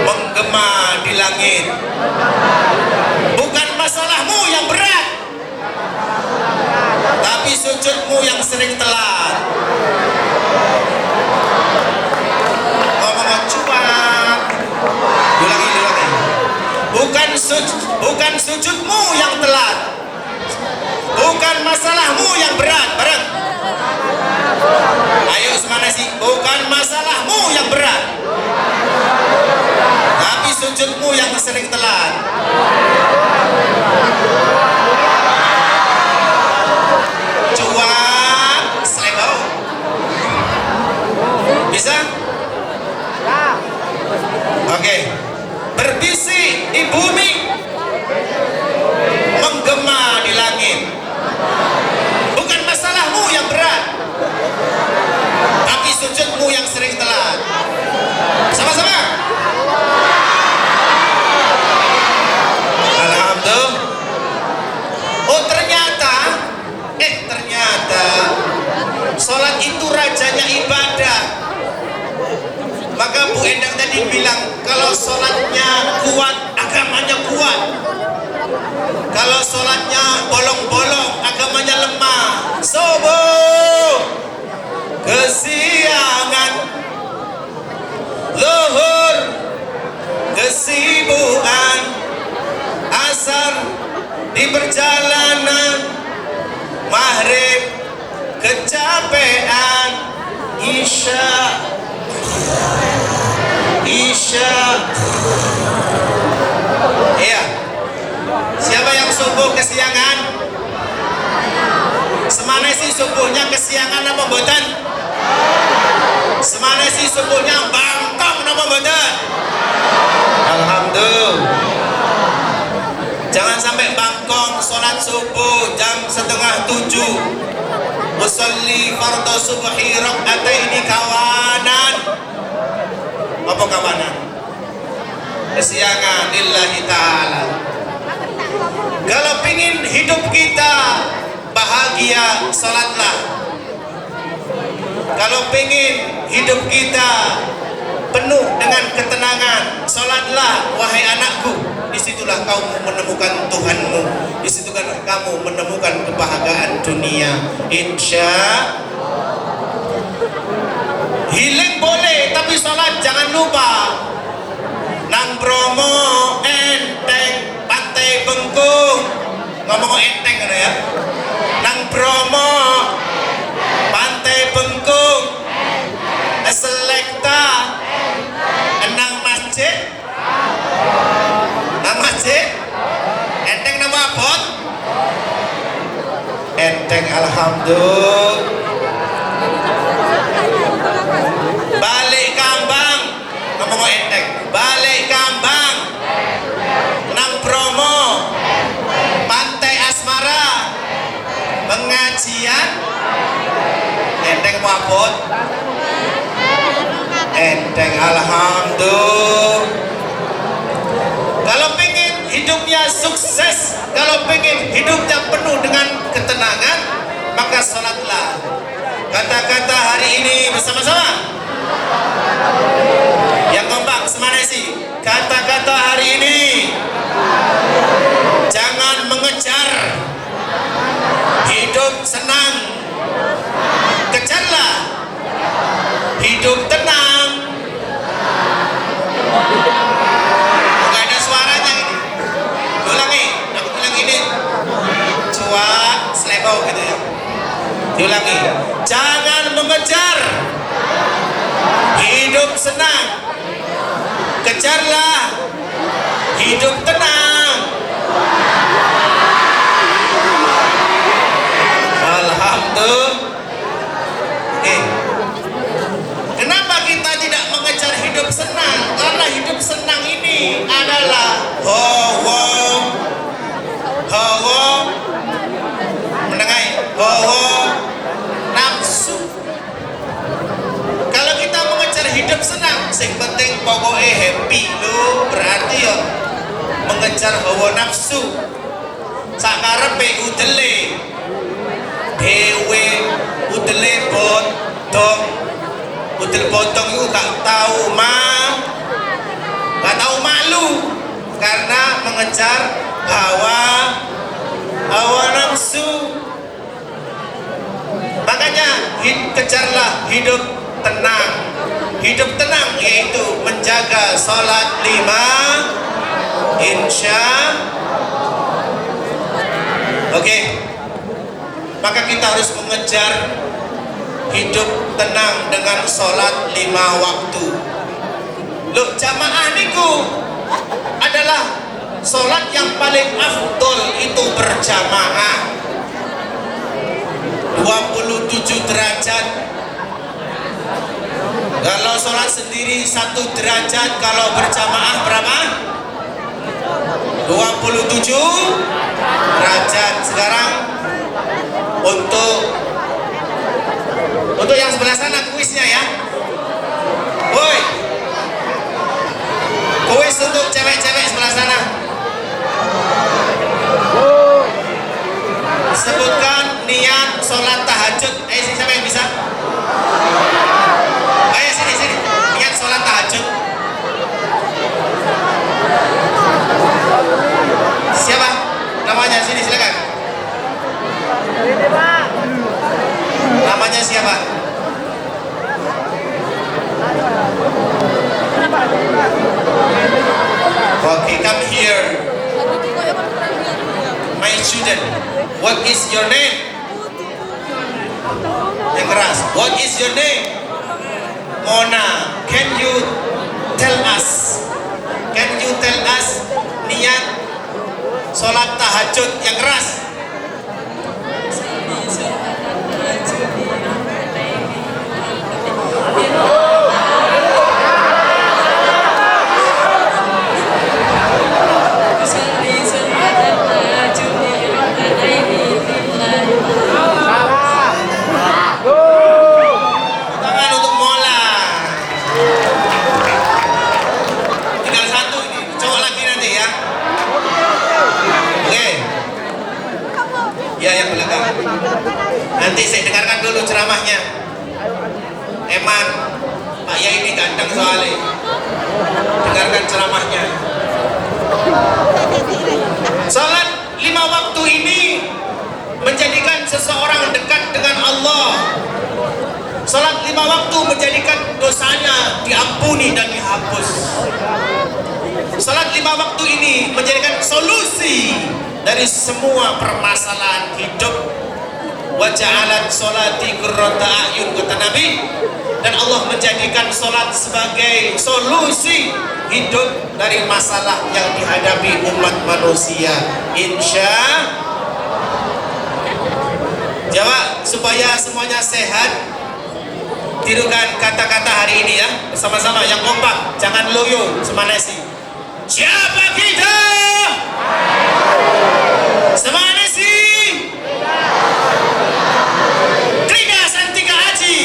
menggema di langit. Bukan masalahmu yang berat, tapi sujudmu yang sering telat. Ngomong cuak. Ulangi. Bukan sujudmu yang telat, bukan masalahmu yang berat. Bareng. Ayo semana sih. Bukan masalahmu yang berat, tapi sujudmu yang sering telat. Cuak, selebau. Bisa? Oke. Berbisik di bumi, menggema di langit. Bukan masalahmu yang berat, tapi sujudmu yang sering telat. Sama-sama. Alhamdulillah. Oh ternyata sholat itu rajanya ibadah. Maka Bu Endang tadi bilang, kalau sholatnya kuat, agamanya kuat. Kalau sholatnya bolong-bolong, agamanya lemah. Subuh kesiangan, zuhur kesibukan, asar di perjalanan, maghrib kecapean, isya. Iya. Siapa yang subuh kesiangan? Semana sih subuhnya kesiangan apa mboten? Semana sih subuhnya bangkong apa mboten? Alhamdulillah. Jangan sampai bangkong sholat subuh jam 6:30. Usolli fardhu subhi rak'ataini kawanan. Apa kawanan? Kesiangan lillahi ta'ala. Kalau pingin hidup kita bahagia, salatlah. Kalau pingin hidup kita penuh dengan ketenangan, salatlah wahai anakku. Disitulah kamu menemukan Tuhanmu, disitulah kamu menemukan kebahagiaan dunia. Insya healing boleh, tapi salat jangan lupa. Nang Bromo, Enteng, Pantai Bengkung. Ngomong enteng kan ya? Nang Bromo, Pantai Bengkung, Selekta, nang masjid, enteng nama abot, enteng alhamdulillah. Balik Kambang, ngomong enteng. Balik Kambang, nang Bromo, Pantai Asmara, pengajian, enteng wabot, enteng alhamdulillah. Kalau pengen hidupnya sukses, kalau pengen hidupnya penuh dengan ketenangan, maka salatlah. Kata-kata hari ini bersama-sama. Yang kompak semana sih. Kata-kata hari ini, jangan mengejar hidup senang, kejarlah hidup tenang. Diulangi. Jangan mengejar hidup senang, kejarlah hidup tenang. Alhamdulillah. Kenapa kita tidak mengejar hidup senang? Karena hidup senang ini adalah hawa mendengai hawa nafsu. Kalau kita mengejar hidup senang, sing penting pokoknya happy lo, berarti ya mengejar hawa nafsu. Sakarepe udele dewe, udele bodong. Udel bodong itu gak tahu malu karena mengejar hawa nafsu. Makanya kejarlah hidup tenang. Hidup tenang yaitu menjaga sholat 5 insya. Oke. Maka kita harus mengejar hidup tenang dengan sholat 5 waktu. Loh, jamaah niku adalah sholat yang paling afdol itu berjamaah. 27 derajat. Kalau sholat sendiri 1 derajat, kalau berjamaah berapa? 27 derajat. Sekarang untuk yang sebelah sana kuisnya ya. Woi, kuis untuk cewek-cewek sebelah sana. Sebutkan niat sholat tahajud. Siapa yang bisa? Ayo sini. Niat sholat tahajud. Siapa? Namanya sini silakan. Namanya siapa? Okay, come here. My student, what is your name? Yang keras. What is your name? Mona. Can you tell us niat sholat tahajud yang keras? Tangan untuk Mola. Tinggal 1 ini, cowok lagi nanti ya. Oke. Ya, yang belakang. Nanti saya dengarkan dulu ceramahnya. Eman, Pak Yai ini ganteng soalnya. Dengarkan ceramahnya. Salat 5 waktu ini menjadikan seseorang dekat dengan Allah. Salat 5 waktu menjadikan dosanya diampuni dan dihapus. Salat 5 waktu ini menjadikan solusi dari semua permasalahan hidup. Wa ja'alat sholati qurrata a'yun, kata Nabi. Dan Allah menjadikan sholat sebagai solusi hidup dari masalah yang dihadapi umat manusia. Insya jawab supaya semuanya sehat. Tirukan kata-kata hari ini ya bersama-sama yang kompak, jangan loyo semanesi. Siapa kita? Semanesi. Krida Santika Haji.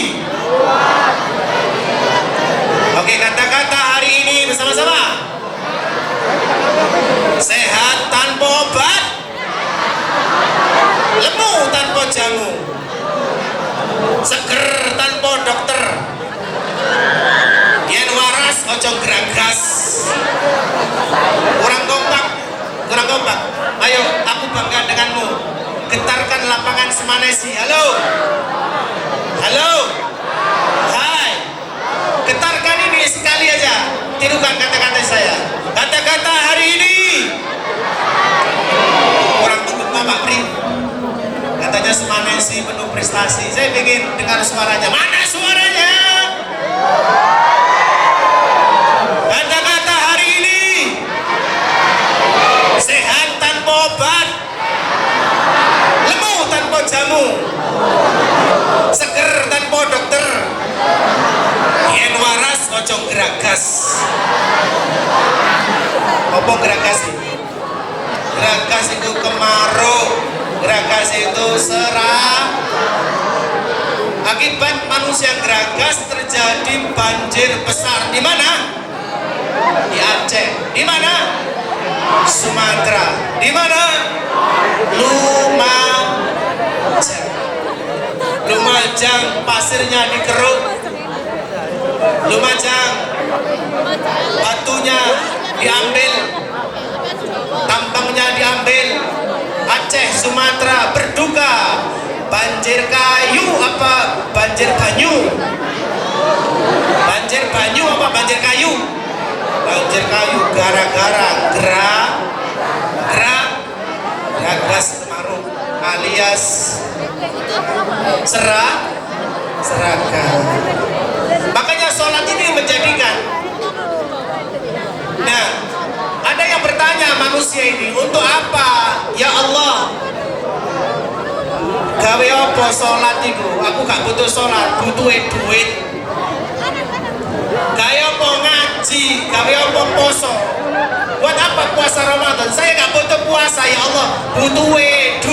Oke, kata-kata hari ini bersama-sama. Sehat tanpa obat, lemu tanpa jamu, seger tanpa dokter, yen waras ojo geragas. Kurang kompak. Ayo, aku bangga denganmu. Getarkan lapangan Semanesi. Halo. Hai. Getarkan ini sekali aja. Tirukan kata-kata saya. Kata-kata hari ini. Kurang tunggu Pak Pri. Katanya Semanesi emosi, penuh prestasi. Saya ingin dengar suaranya. Mana suaranya? Kata-kata hari ini sehat tanpa obat, lemu tanpa jamu, seger tanpa dokter, yen waras ojo geragas. Apa geragas ini? Geragas itu kemarau, geragas itu serah. Akibat manusia geragas terjadi banjir besar. Di mana? Di Aceh. Di mana? Sumatera. Di mana? Lumajang, pasirnya dikeruk. Lumajang, batunya diambil, tambangnya diambil. Aceh, Sumatera berduka. Banjir kayu apa banjir banyu? Banjir banyu apa banjir kayu? Banjir kayu gara-gara geragas kemarau alias seragam. Makanya sholat ini menjadikan. Nah, ada yang bertanya manusia ini, untuk apa ya Allah? Gawe apa sholat itu? Aku gak butuh sholat, butuh duit. Gawe apa ngaji? Gawe apa poso? Buat apa puasa Ramadan? Saya gak butuh puasa ya Allah, butuh duit.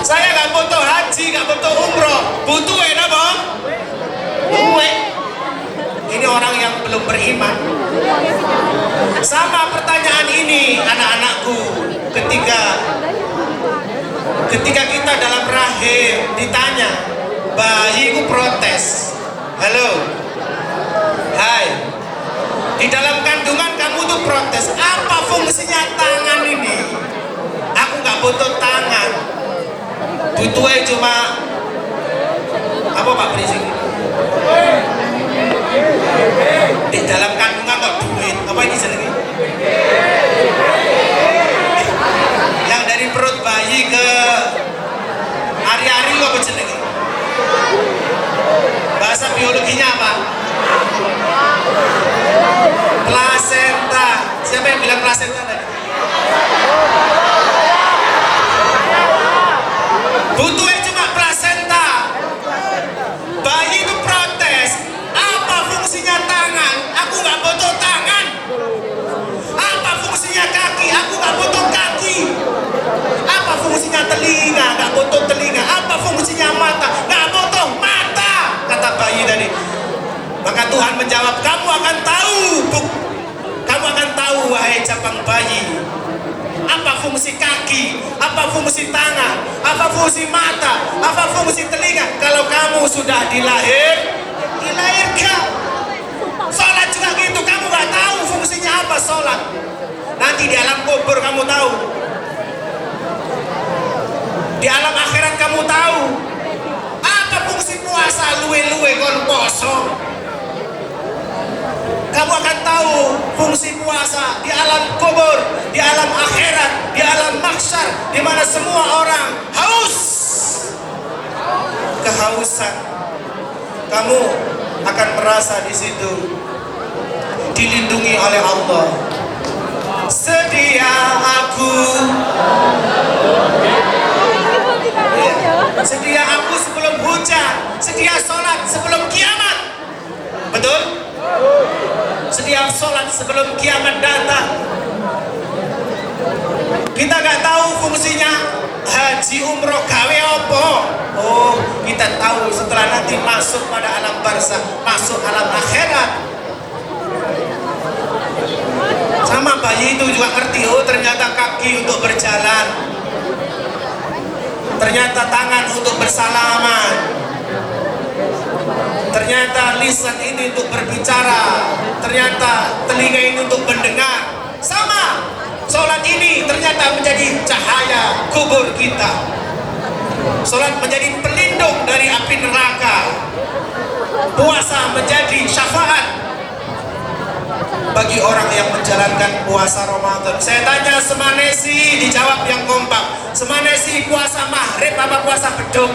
Saya gak butuh haji, gak butuh umroh, butuh apa? Duit. Ini orang yang belum beriman. Sama pertanyaan ini anak-anakku, ketika kita dalam rahim ditanya, bayiku protes, halo, hai, di dalam kandungan kamu tuh protes, apa fungsinya tangan ini? Aku gak butuh tangan, butuhnya cuma apa Pak Prisik? Di dalam kandungan kok duit, apa ini jenenge? Yang dari perut bayi ke ari-ari kok jenenge? Bahasa biologinya apa? Plasenta. Siapa yang bilang plasenta tadi? Butuhnya cuma plasenta. Bayi itu protes, apa fungsinya tangan? Aku gak butuh tangan. Apa fungsinya kaki? Aku gak butuh kaki. Apa fungsinya telinga? Gak butuh telinga. Apa fungsinya mata? Gak butuh mata, kata bayi tadi. Maka Tuhan menjawab, kamu akan tahu, kamu akan tahu wahai capang bayi, apa fungsi kaki, apa fungsi tangan, apa fungsi mata, apa fungsi telinga kalau kamu sudah dilahirkan. Sholat juga gitu, kamu gak tahu fungsinya apa sholat. Nanti di alam kubur kamu tahu, di alam akhirat kamu tahu apa fungsi puasa, luwe-luwe kon poso. Kamu akan tahu fungsi puasa di alam kubur, di alam akhirat, di alam mahsyar, di mana semua orang haus, kehausan. Kamu akan merasa di situ dilindungi oleh Allah. Sedia aku, sedia aku sebelum hujan, sedia sholat sebelum kiamat. Betul? Sedia sholat sebelum kiamat datang. Kita gak tahu fungsinya haji umroh gawe apa. Oh, kita tahu setelah nanti masuk pada alam barzakh, masuk alam akhirat. Sama bayi itu juga ngerti, oh ternyata kaki untuk berjalan, ternyata tangan untuk bersalaman, ternyata lisan ini untuk berbicara, ternyata telinga ini untuk mendengar. Sama, sholat ini ternyata menjadi cahaya kubur kita. Sholat menjadi pelindung dari api neraka. Puasa menjadi syafaat bagi bagi orang yang menjalankan puasa Ramadan. Saya tanya semanesi, dijawab yang kompak. Semanesi puasa maghrib apa puasa beduk?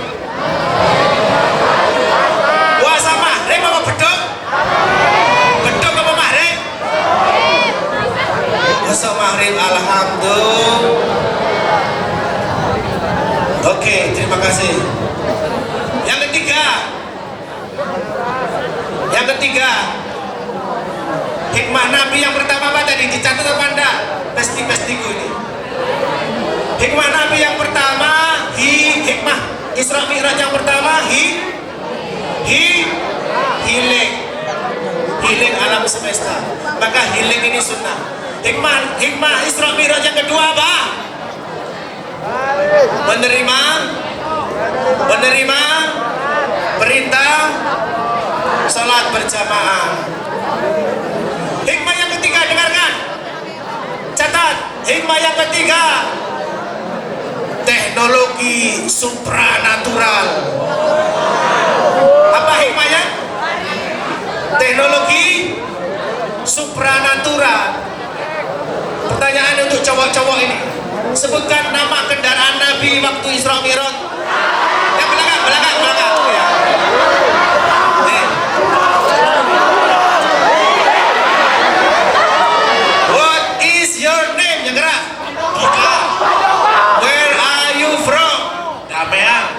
Puasa maghrib apa beduk? Beduk apa maghrib? Puasa maghrib, alhamdulillah. Oke, terima kasih. Yang ketiga, hikmah Nabi yang pertama apa tadi? Dicatat apa enggak? Pesti-pestiku ini. Hikmah Nabi yang pertama, hikmah Isra Mi'raj yang pertama, healing alam semesta. Maka healing ini sunnah. Hikmah Isra Mi'raj yang kedua apa? Menerima perintah salat berjamaah. Hikmah yang ketiga, dengarkan, catat. Hikmah yang ketiga, teknologi supranatural. Apa hikmahnya? Teknologi supranatural. Pertanyaan untuk cowok-cowok ini, sebutkan nama kendaraan Nabi waktu Isra Mi'raj. Yang belakang. Ya. What is your name? Yang gerak. Where are you from? Damean.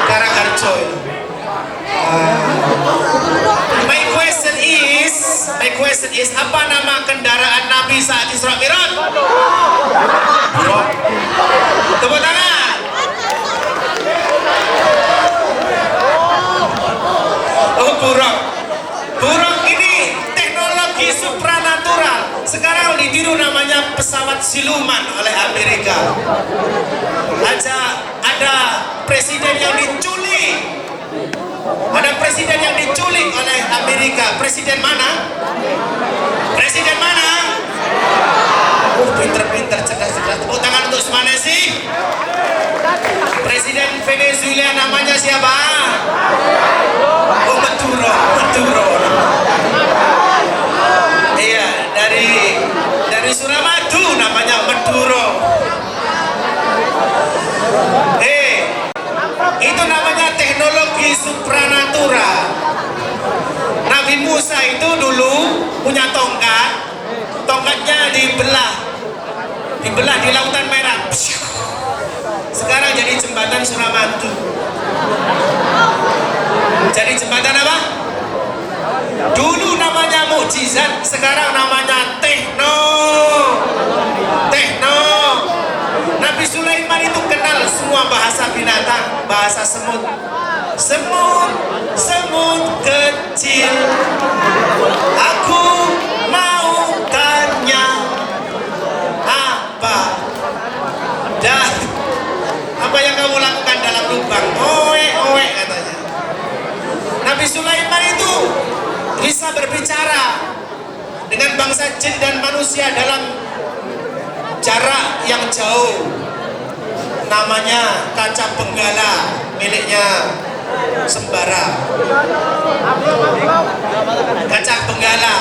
Karangharjo. My question is, apa nama kendaraan Nabi saat Isra Mi'raj? Buruk. Tepuk tangan. Oh, buruk. Buruk ini teknologi supranatural. Sekarang ditiru namanya pesawat siluman oleh Amerika. Ada presiden yang diculik. Ada presiden yang diculik oleh Amerika. Presiden mana? Pinter-pinter, cerdas-cerdas. Tepuk tangan untuk Semanesi. Presiden Venezuela namanya siapa? Oh, Maduro. Iya, dari Suramadu namanya Maduro. Itu namanya teknologi supranatural. Nabi Musa itu dulu punya tongkatnya dibelah di Lautan Merah. Sekarang jadi jembatan Suramadu. Jadi jembatan apa? Dulu namanya mukjizat, sekarang namanya tekno. Nabi Sulaiman itu kenal semua bahasa binatang, bahasa semut. Semut kecil, aku mau tanya apa yang kamu lakukan dalam lubang? Oe katanya. Nabi Sulaiman itu bisa berbicara dengan bangsa jin dan manusia dalam jarak yang jauh. Namanya kaca benggala, miliknya Sembara. Kaca benggala.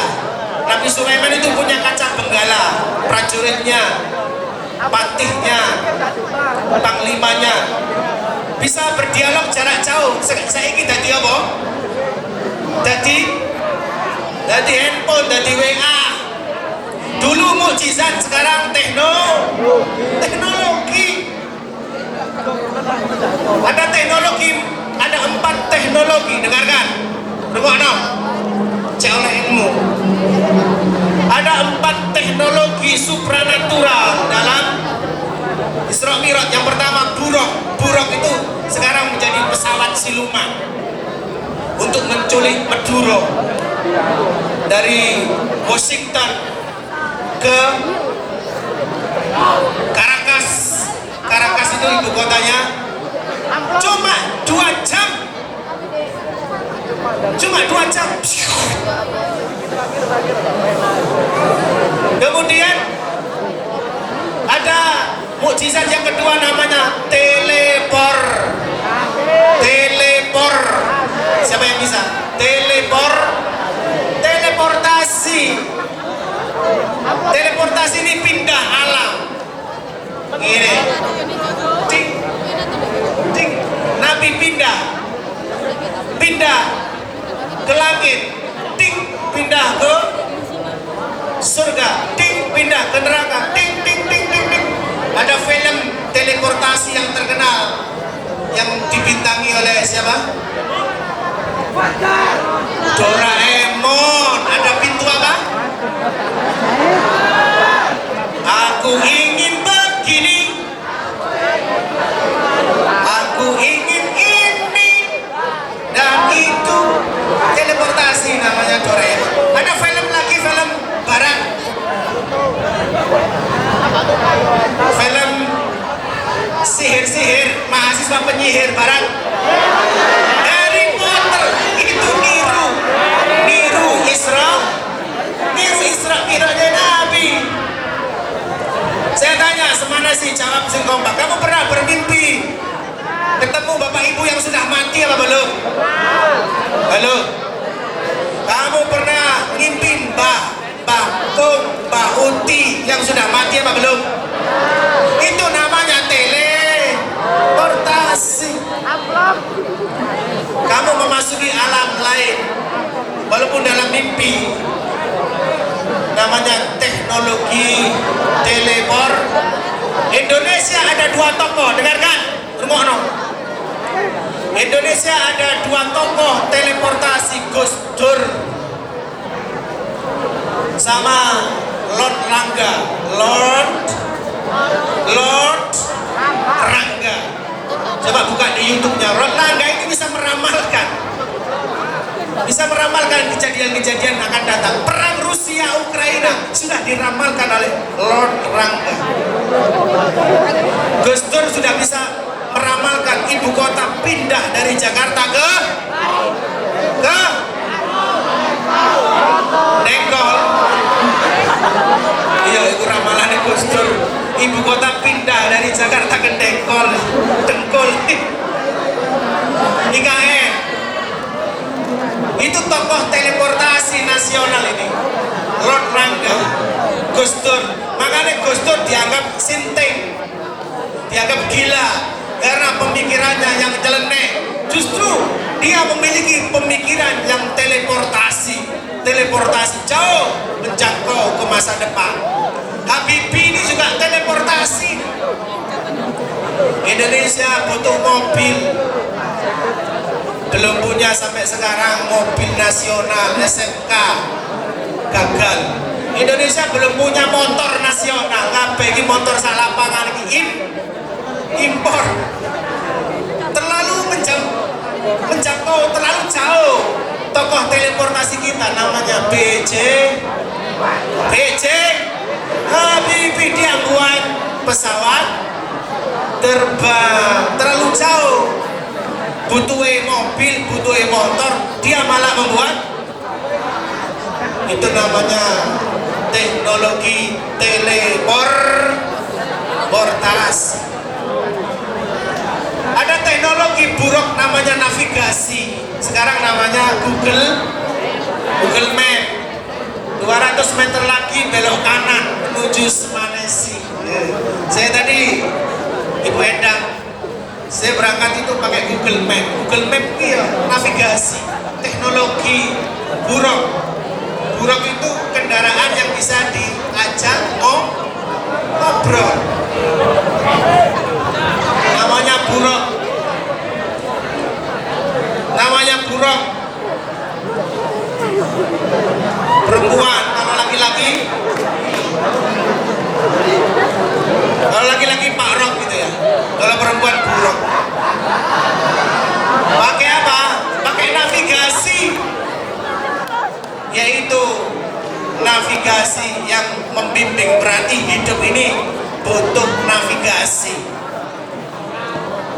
Nabi Sulaiman itu punya kaca benggala, prajuritnya, patihnya, panglimanya bisa berdialog jarak jauh. Saiki dadi apa? Dadi handphone, dadi WA. Dulu mukjizat, sekarang teknologi. Ada teknologi, ada 4 teknologi. Dengarkan, rungokno, cek oleh ilmu. Ada 4 teknologi supranatural dalam Isra Mi'raj. Yang pertama buruk itu sekarang menjadi pesawat siluman untuk menculik Maduro dari Washington ke Caracas itu ibu kotanya. Cuma 2 jam. Kemudian ada mukjizat yang kedua, namanya telepor. Siapa yang bisa? pindah ke langit, ting pindah ke surga, ting pindah ke neraka, ting ting ting ting ting. Ada film teleportasi yang terkenal yang dibintangi oleh siapa? Doraemon. Ada pintu apa? Aku ingin begini, aku ingin ini dan itu. Teleportasi namanya Doraemon. Ada film lagi, film barat, film sihir-sihir, mahasiswa penyihir barat, Harry Potter. Itu niru Isra kiranya Nabi. Saya tanya, semana sih jawab sing kompak. Kamu pernah bermimpi ketemu bapak ibu yang sudah mati apa belum? Halo? Kamu pernah ngimpi Mbah Kung, Mbah Uti yang sudah mati apa belum? Itu namanya teleportasi. Kamu memasuki alam lain walaupun dalam mimpi. Namanya teknologi teleport. Indonesia ada 2 tokoh, dengarkan, rungokno. Indonesia ada 2 tokoh teleportasi, Gus Dur sama Lord Rangga. Lord Rangga. Coba buka di YouTube-nya. Lord Rangga itu bisa meramalkan kejadian-kejadian akan datang. Perang Rusia Ukraina sudah diramalkan oleh Lord Rangga. Gus Dur sudah bisa meramalkan ibu kota pindah dari Jakarta ke Dengkol. Iya, itu ramalannya Gus Dur. Ibu kota pindah dari Jakarta ke Dengkol. IKN. Itu tokoh teleportasi nasional ini, Lord Rangga, Gus Dur. Makanya Gus Dur dianggap sinting, dianggap gila karena pemikirannya yang nyeleneh. Justru dia memiliki pemikiran yang teleportasi jauh menjangkau ke masa depan. Habibie ini juga teleportasi. Indonesia butuh mobil, belum punya sampai sekarang mobil nasional. SMK gagal. Indonesia belum punya motor nasional. Kabeh motor sak lapangan iki impor. Terlalu menjangkau terlalu jauh. Tokoh teleportasi kita namanya BJ Habibie, dia buat pesawat terbang terlalu jauh, butuh mobil, butuh motor, dia malah membuat. Itu namanya teknologi teleportasi. Ada teknologi buruk namanya navigasi. Sekarang namanya Google Map. 200 meter lagi belok kanan menuju Semanesi. Saya tadi, Ibu Endang, saya berangkat itu pakai Google Map. Google Map iya navigasi, teknologi buruk. Buruk itu kendaraan yang bisa diajak ngobrol. Namanya buruk. Perempuan, kalau laki-laki Pak Rock gitu ya. Kalau perempuan buruk. Pakai apa? Pakai navigasi. Yaitu navigasi yang membimbing. Berarti hidup ini butuh navigasi.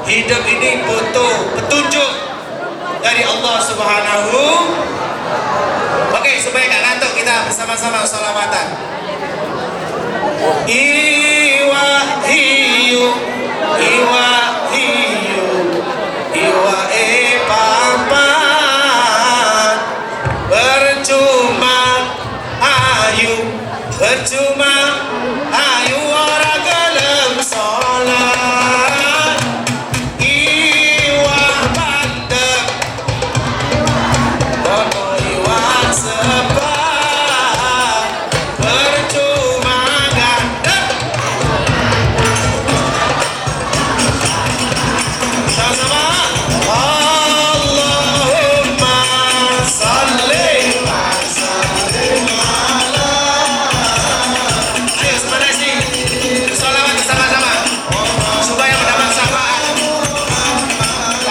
Hidup ini butuh petunjuk dari Allah Subhanahu. Oke, supaya gak ngantuk kita bersama-sama sholawatan. Iwahiyu papan percuma ayu ora gelem salat. Iwahiyu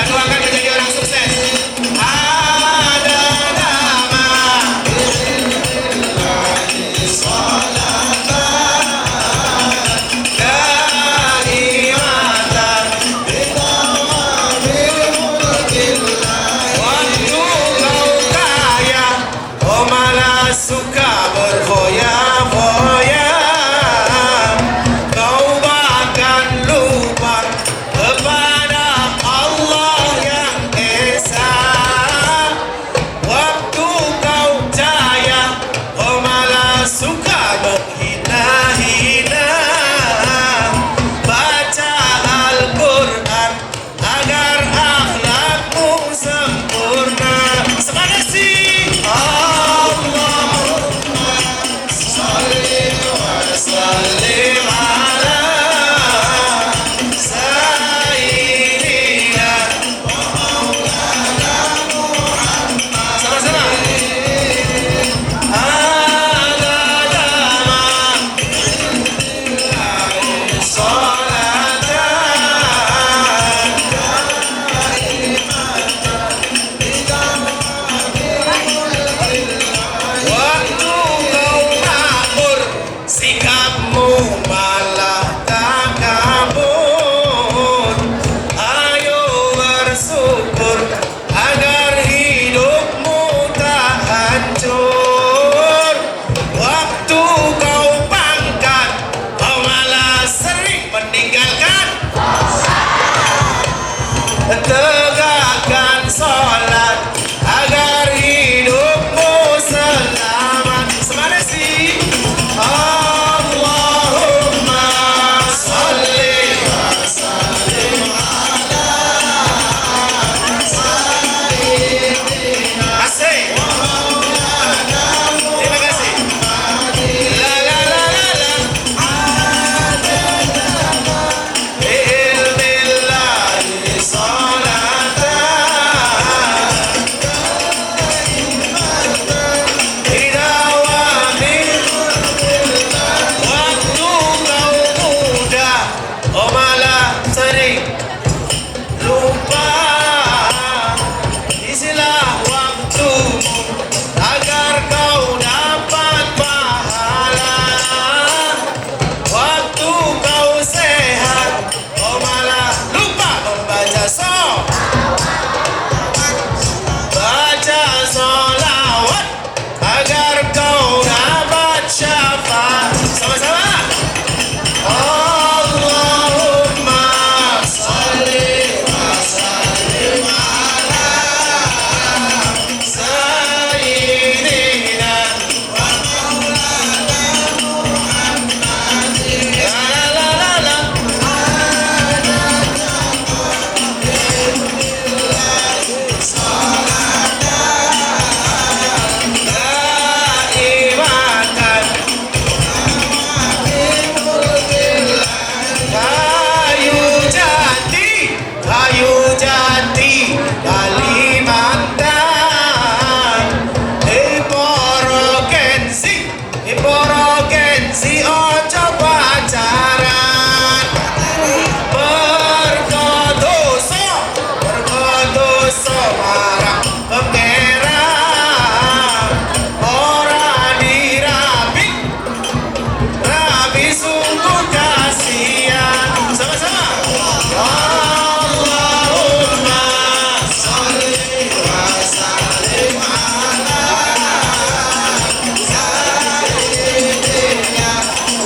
doakan menjadi orang sukses. Ada nama kenikmatan waktu kau kaya, kau malah suka berfoya-foya. Kau bahkan lupa kepada Allah yang Esa. Waktu kau jaya, kau malah suka menghina-hina. Baca Al-Quran agar akhlakmu sempurna. Semangat sih. Allahumma salli wa sallim ala sayyidina sama-sama. Ada nama salatan waktu kau makmur, sikapmu malah takabur. Ayo bersyukur agar hidupmu tak hancur. Waktu kau pangkat, kau malah sering meninggalkan. Tegakkan sholat agar hidupmu selamat. Semangat sih. Allahumma salli wa sallim ala sayyidina. Asik. Terima kasih. La la la la la. Bi'ilmillahi salatan bidawami. Waktu kau muda, kau malah sering lupa. Isilah waktumu agar kau dapat pahala. Waktu kau sehat, kau malah lupa membaca baca sholawat agar kau dapat syafaat. Sama-sama. Allahumma salli wa sallim ala sayyidina wa maulana Muhammadin. La la la la. Kenikmatan kayu jati Kalimantan. Porogensi ojo pacaran. Berkodoso marang pangeran. Ora dirabi, rabi sungguh kasihan. Sama-sama. Allahumma salli wa sallim ala sayyidina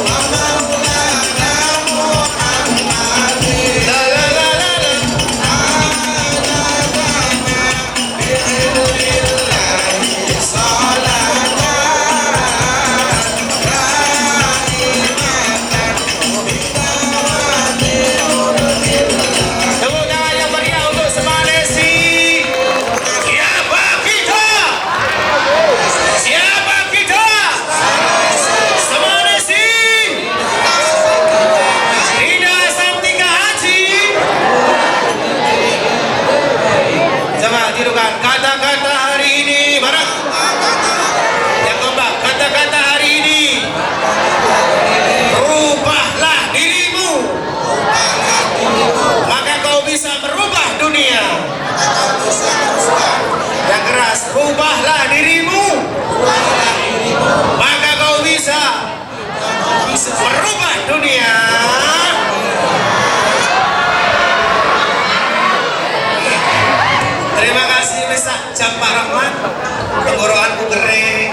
wa maulana Muhammadin. La la la la la. Bi'ilmillahi salatan tepuk tangan yang meriah untuk Semanesi. Siapa kita? Siapa kita? Semanesi. Rida Santika Haji. Sama tirukan kata-kata hari ini. Barang. Yang keempat, kata-kata hari ini. Rubahlah dirimu, maka kau bisa merubah dunia. Terima kasih Misak Jam Pak Rahmat. Tenggorokanku kering.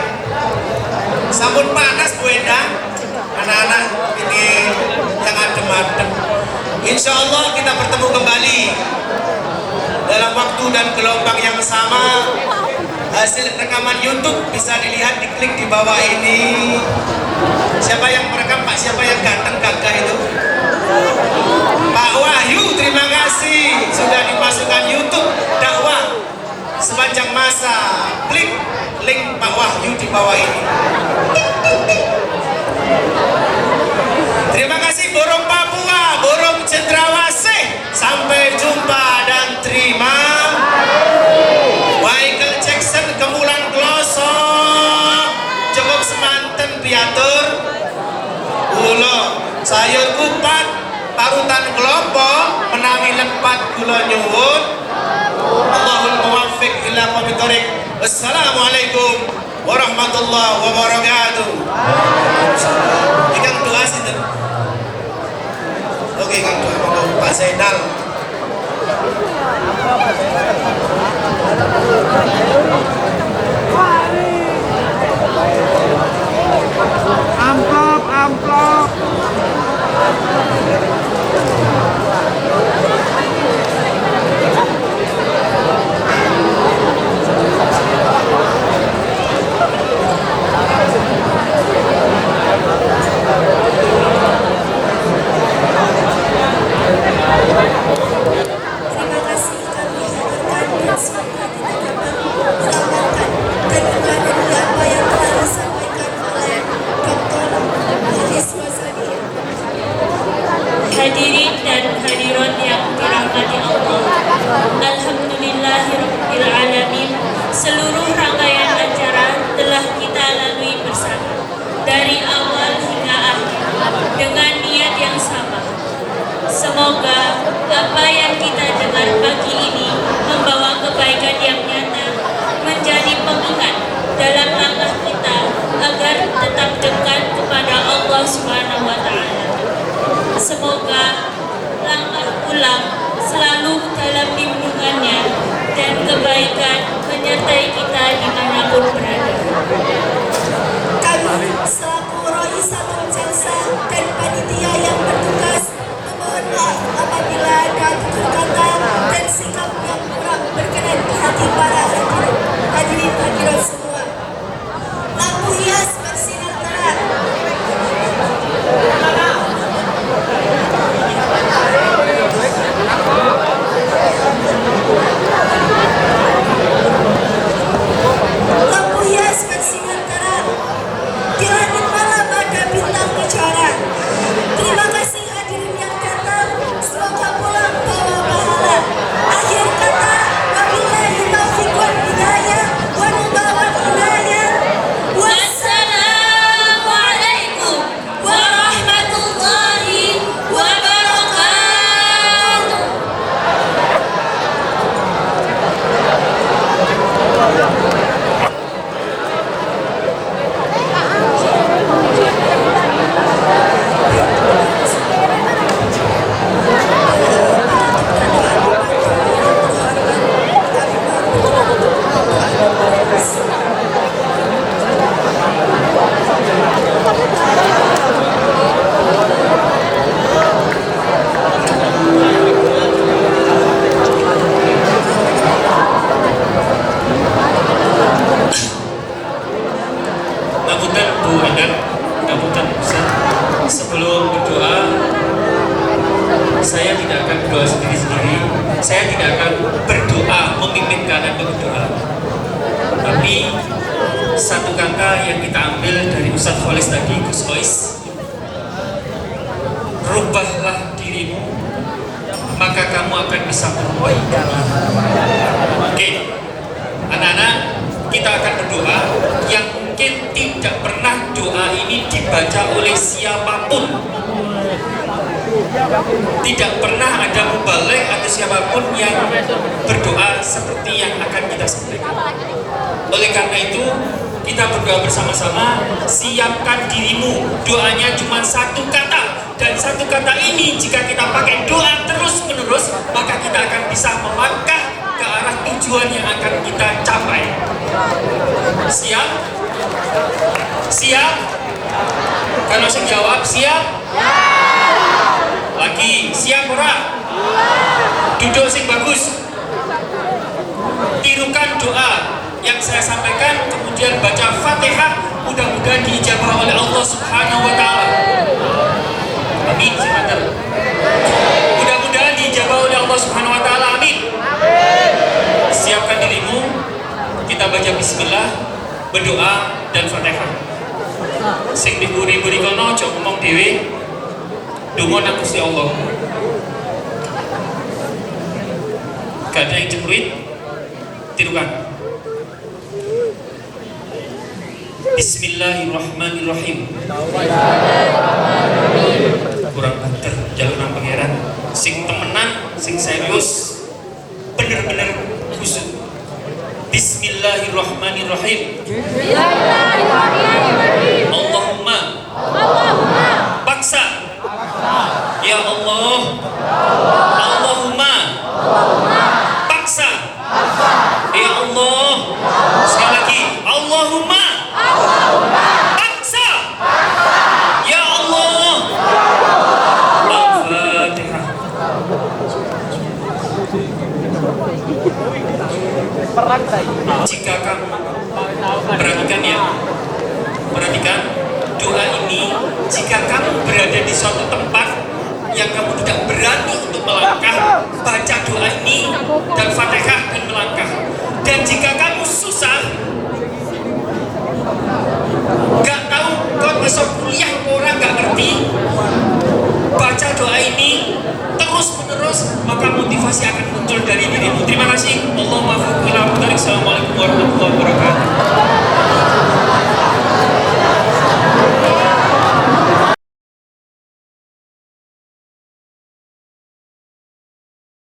Sampun panas Bu Endang. Anak-anak ini yang adem-adem. Insya Allah kita bertemu kembali dalam waktu dan gelombang yang sama. Hasil rekaman YouTube bisa dilihat, diklik di bawah ini. Siapa yang merekam Pak? Siapa yang ganteng gagah itu? Pak Wahyu, terima kasih sudah dimasukkan YouTube dakwah sepanjang masa. Klik link Pak Wahyu di bawah ini. Terima kasih Borong Papua, Borong Cendrawasih. Sampai jumpa dan terima. Michael Jackson Kemulan Kloso, cukup semanten piatur. Ulo sayur kupat, parutan kelopo, menawi lempat kula nyuwun. Allahul muwaffiq ila aqwamit thoriq. Wassalamualaikum warahmatullahi wabarakatuh. Ikan doa sinten? Oke, Kang doa Pak Zainal. Amplop. Terima kasih kami hadirkan dan semoga kita dapat melambangkan dan menghadiri apa yang telah disampaikan oleh Dr. Hafiz Wazani. Hadirin dan hadirat yang dirahmati Allah, Alhamdulillahirabbil alamin. Seluruh rangkaian acara telah kita lalui bersama dari awal hingga akhir dengan niat yang sama. Semoga apa yang kita dengar pagi ini membawa kebaikan yang nyata, menjadi pengingat dalam langkah kita agar tetap dekat kepada Allah Subhanahu wa Ta'ala. Semoga langkah pulang selalu dalam lindungannya dan kebaikan menyertai kita dimanapun berada. Kami selaku Roisatul Jalsa dan panitia yang bertugas memohon maaf apabila ada tutur kata dan sikap yang kurang berkenan di hati para hadirin hadirat semua. Lampu hias bersinar terang. Lampu hias bersinar terang. Di langit malam ada bintang bicara. Terima kasih hadirin yang datang. Semoga pulang bawa pahala. Akhir kata, wabillahi taufiq wal hidayah wa ridwan inayah. Wassalamualaikum warahmatullahi wabarakatuh. Ngapunten Bu Endang, ngapunten Ustaz. Sebelum berdoa, saya tidak akan berdoa sendiri-sendiri. Saya tidak akan berdoa memimpin kalian berdoa. Tapi satu kata yang kita ambil dari Ustaz Kholis tadi, Gus Kholis, rubahlah dirimu, maka kamu akan bisa menuai kami. Oke, anak-anak, kita akan berdoa yang mungkin tidak pernah doa ini dibaca oleh siapapun. Tidak pernah ada mubalik atau siapapun yang berdoa seperti yang akan kita sampaikan. Oleh karena itu, kita berdoa bersama-sama, siapkan dirimu. Doanya cuma satu kata, dan satu kata ini jika kita pakai doa terus-menerus, maka kita akan bisa melangkah ke arah tujuan yang akan kita capai. Siap? Siap? Kalau saya jawab siap? Lagi, siap ora? Duduk sing bagus. Tirukan doa yang saya sampaikan, kemudian baca Fatihah, mudah-mudahan diijabah oleh Allah Subhanahu wa taala. Amin. Mudah-mudahan diijabah oleh Allah Subhanahu wa taala. Amin. Siapkan dirimu, kita baca bismillah, berdoa dan Fatihah. Sing diburi-buri kono aja ngomong dhewe. Donga nang Gusti Allah. Gak ada yang cemburuit. Tirukan. Bismillahirrahmanirrahim. Kurang banter jalur nang pangeran. Sing temenan, sing serius, bener-bener khusyuk. Bismillahirrahmanirrahim. Allahumma paksa. Ya Allah. Allahumma paksa. Ya Allah. Sekali lagi. Allahumma paksa. Ya Allah. Al-Fatihah. Jika kamu perhatikan ya, perhatikan doa ini, jika kamu berada di suatu tempat yang kamu tidak berani untuk melangkah, baca doa ini dan Fatihah dan melangkah. Dan jika kamu susah, gak tahu kau besok kuliah orang gak ngerti, baca doa ini terus menerus, maka motivasi akan muncul dari dirimu. Terima kasih. Assalamualaikum warahmatullahi wabarakatuh.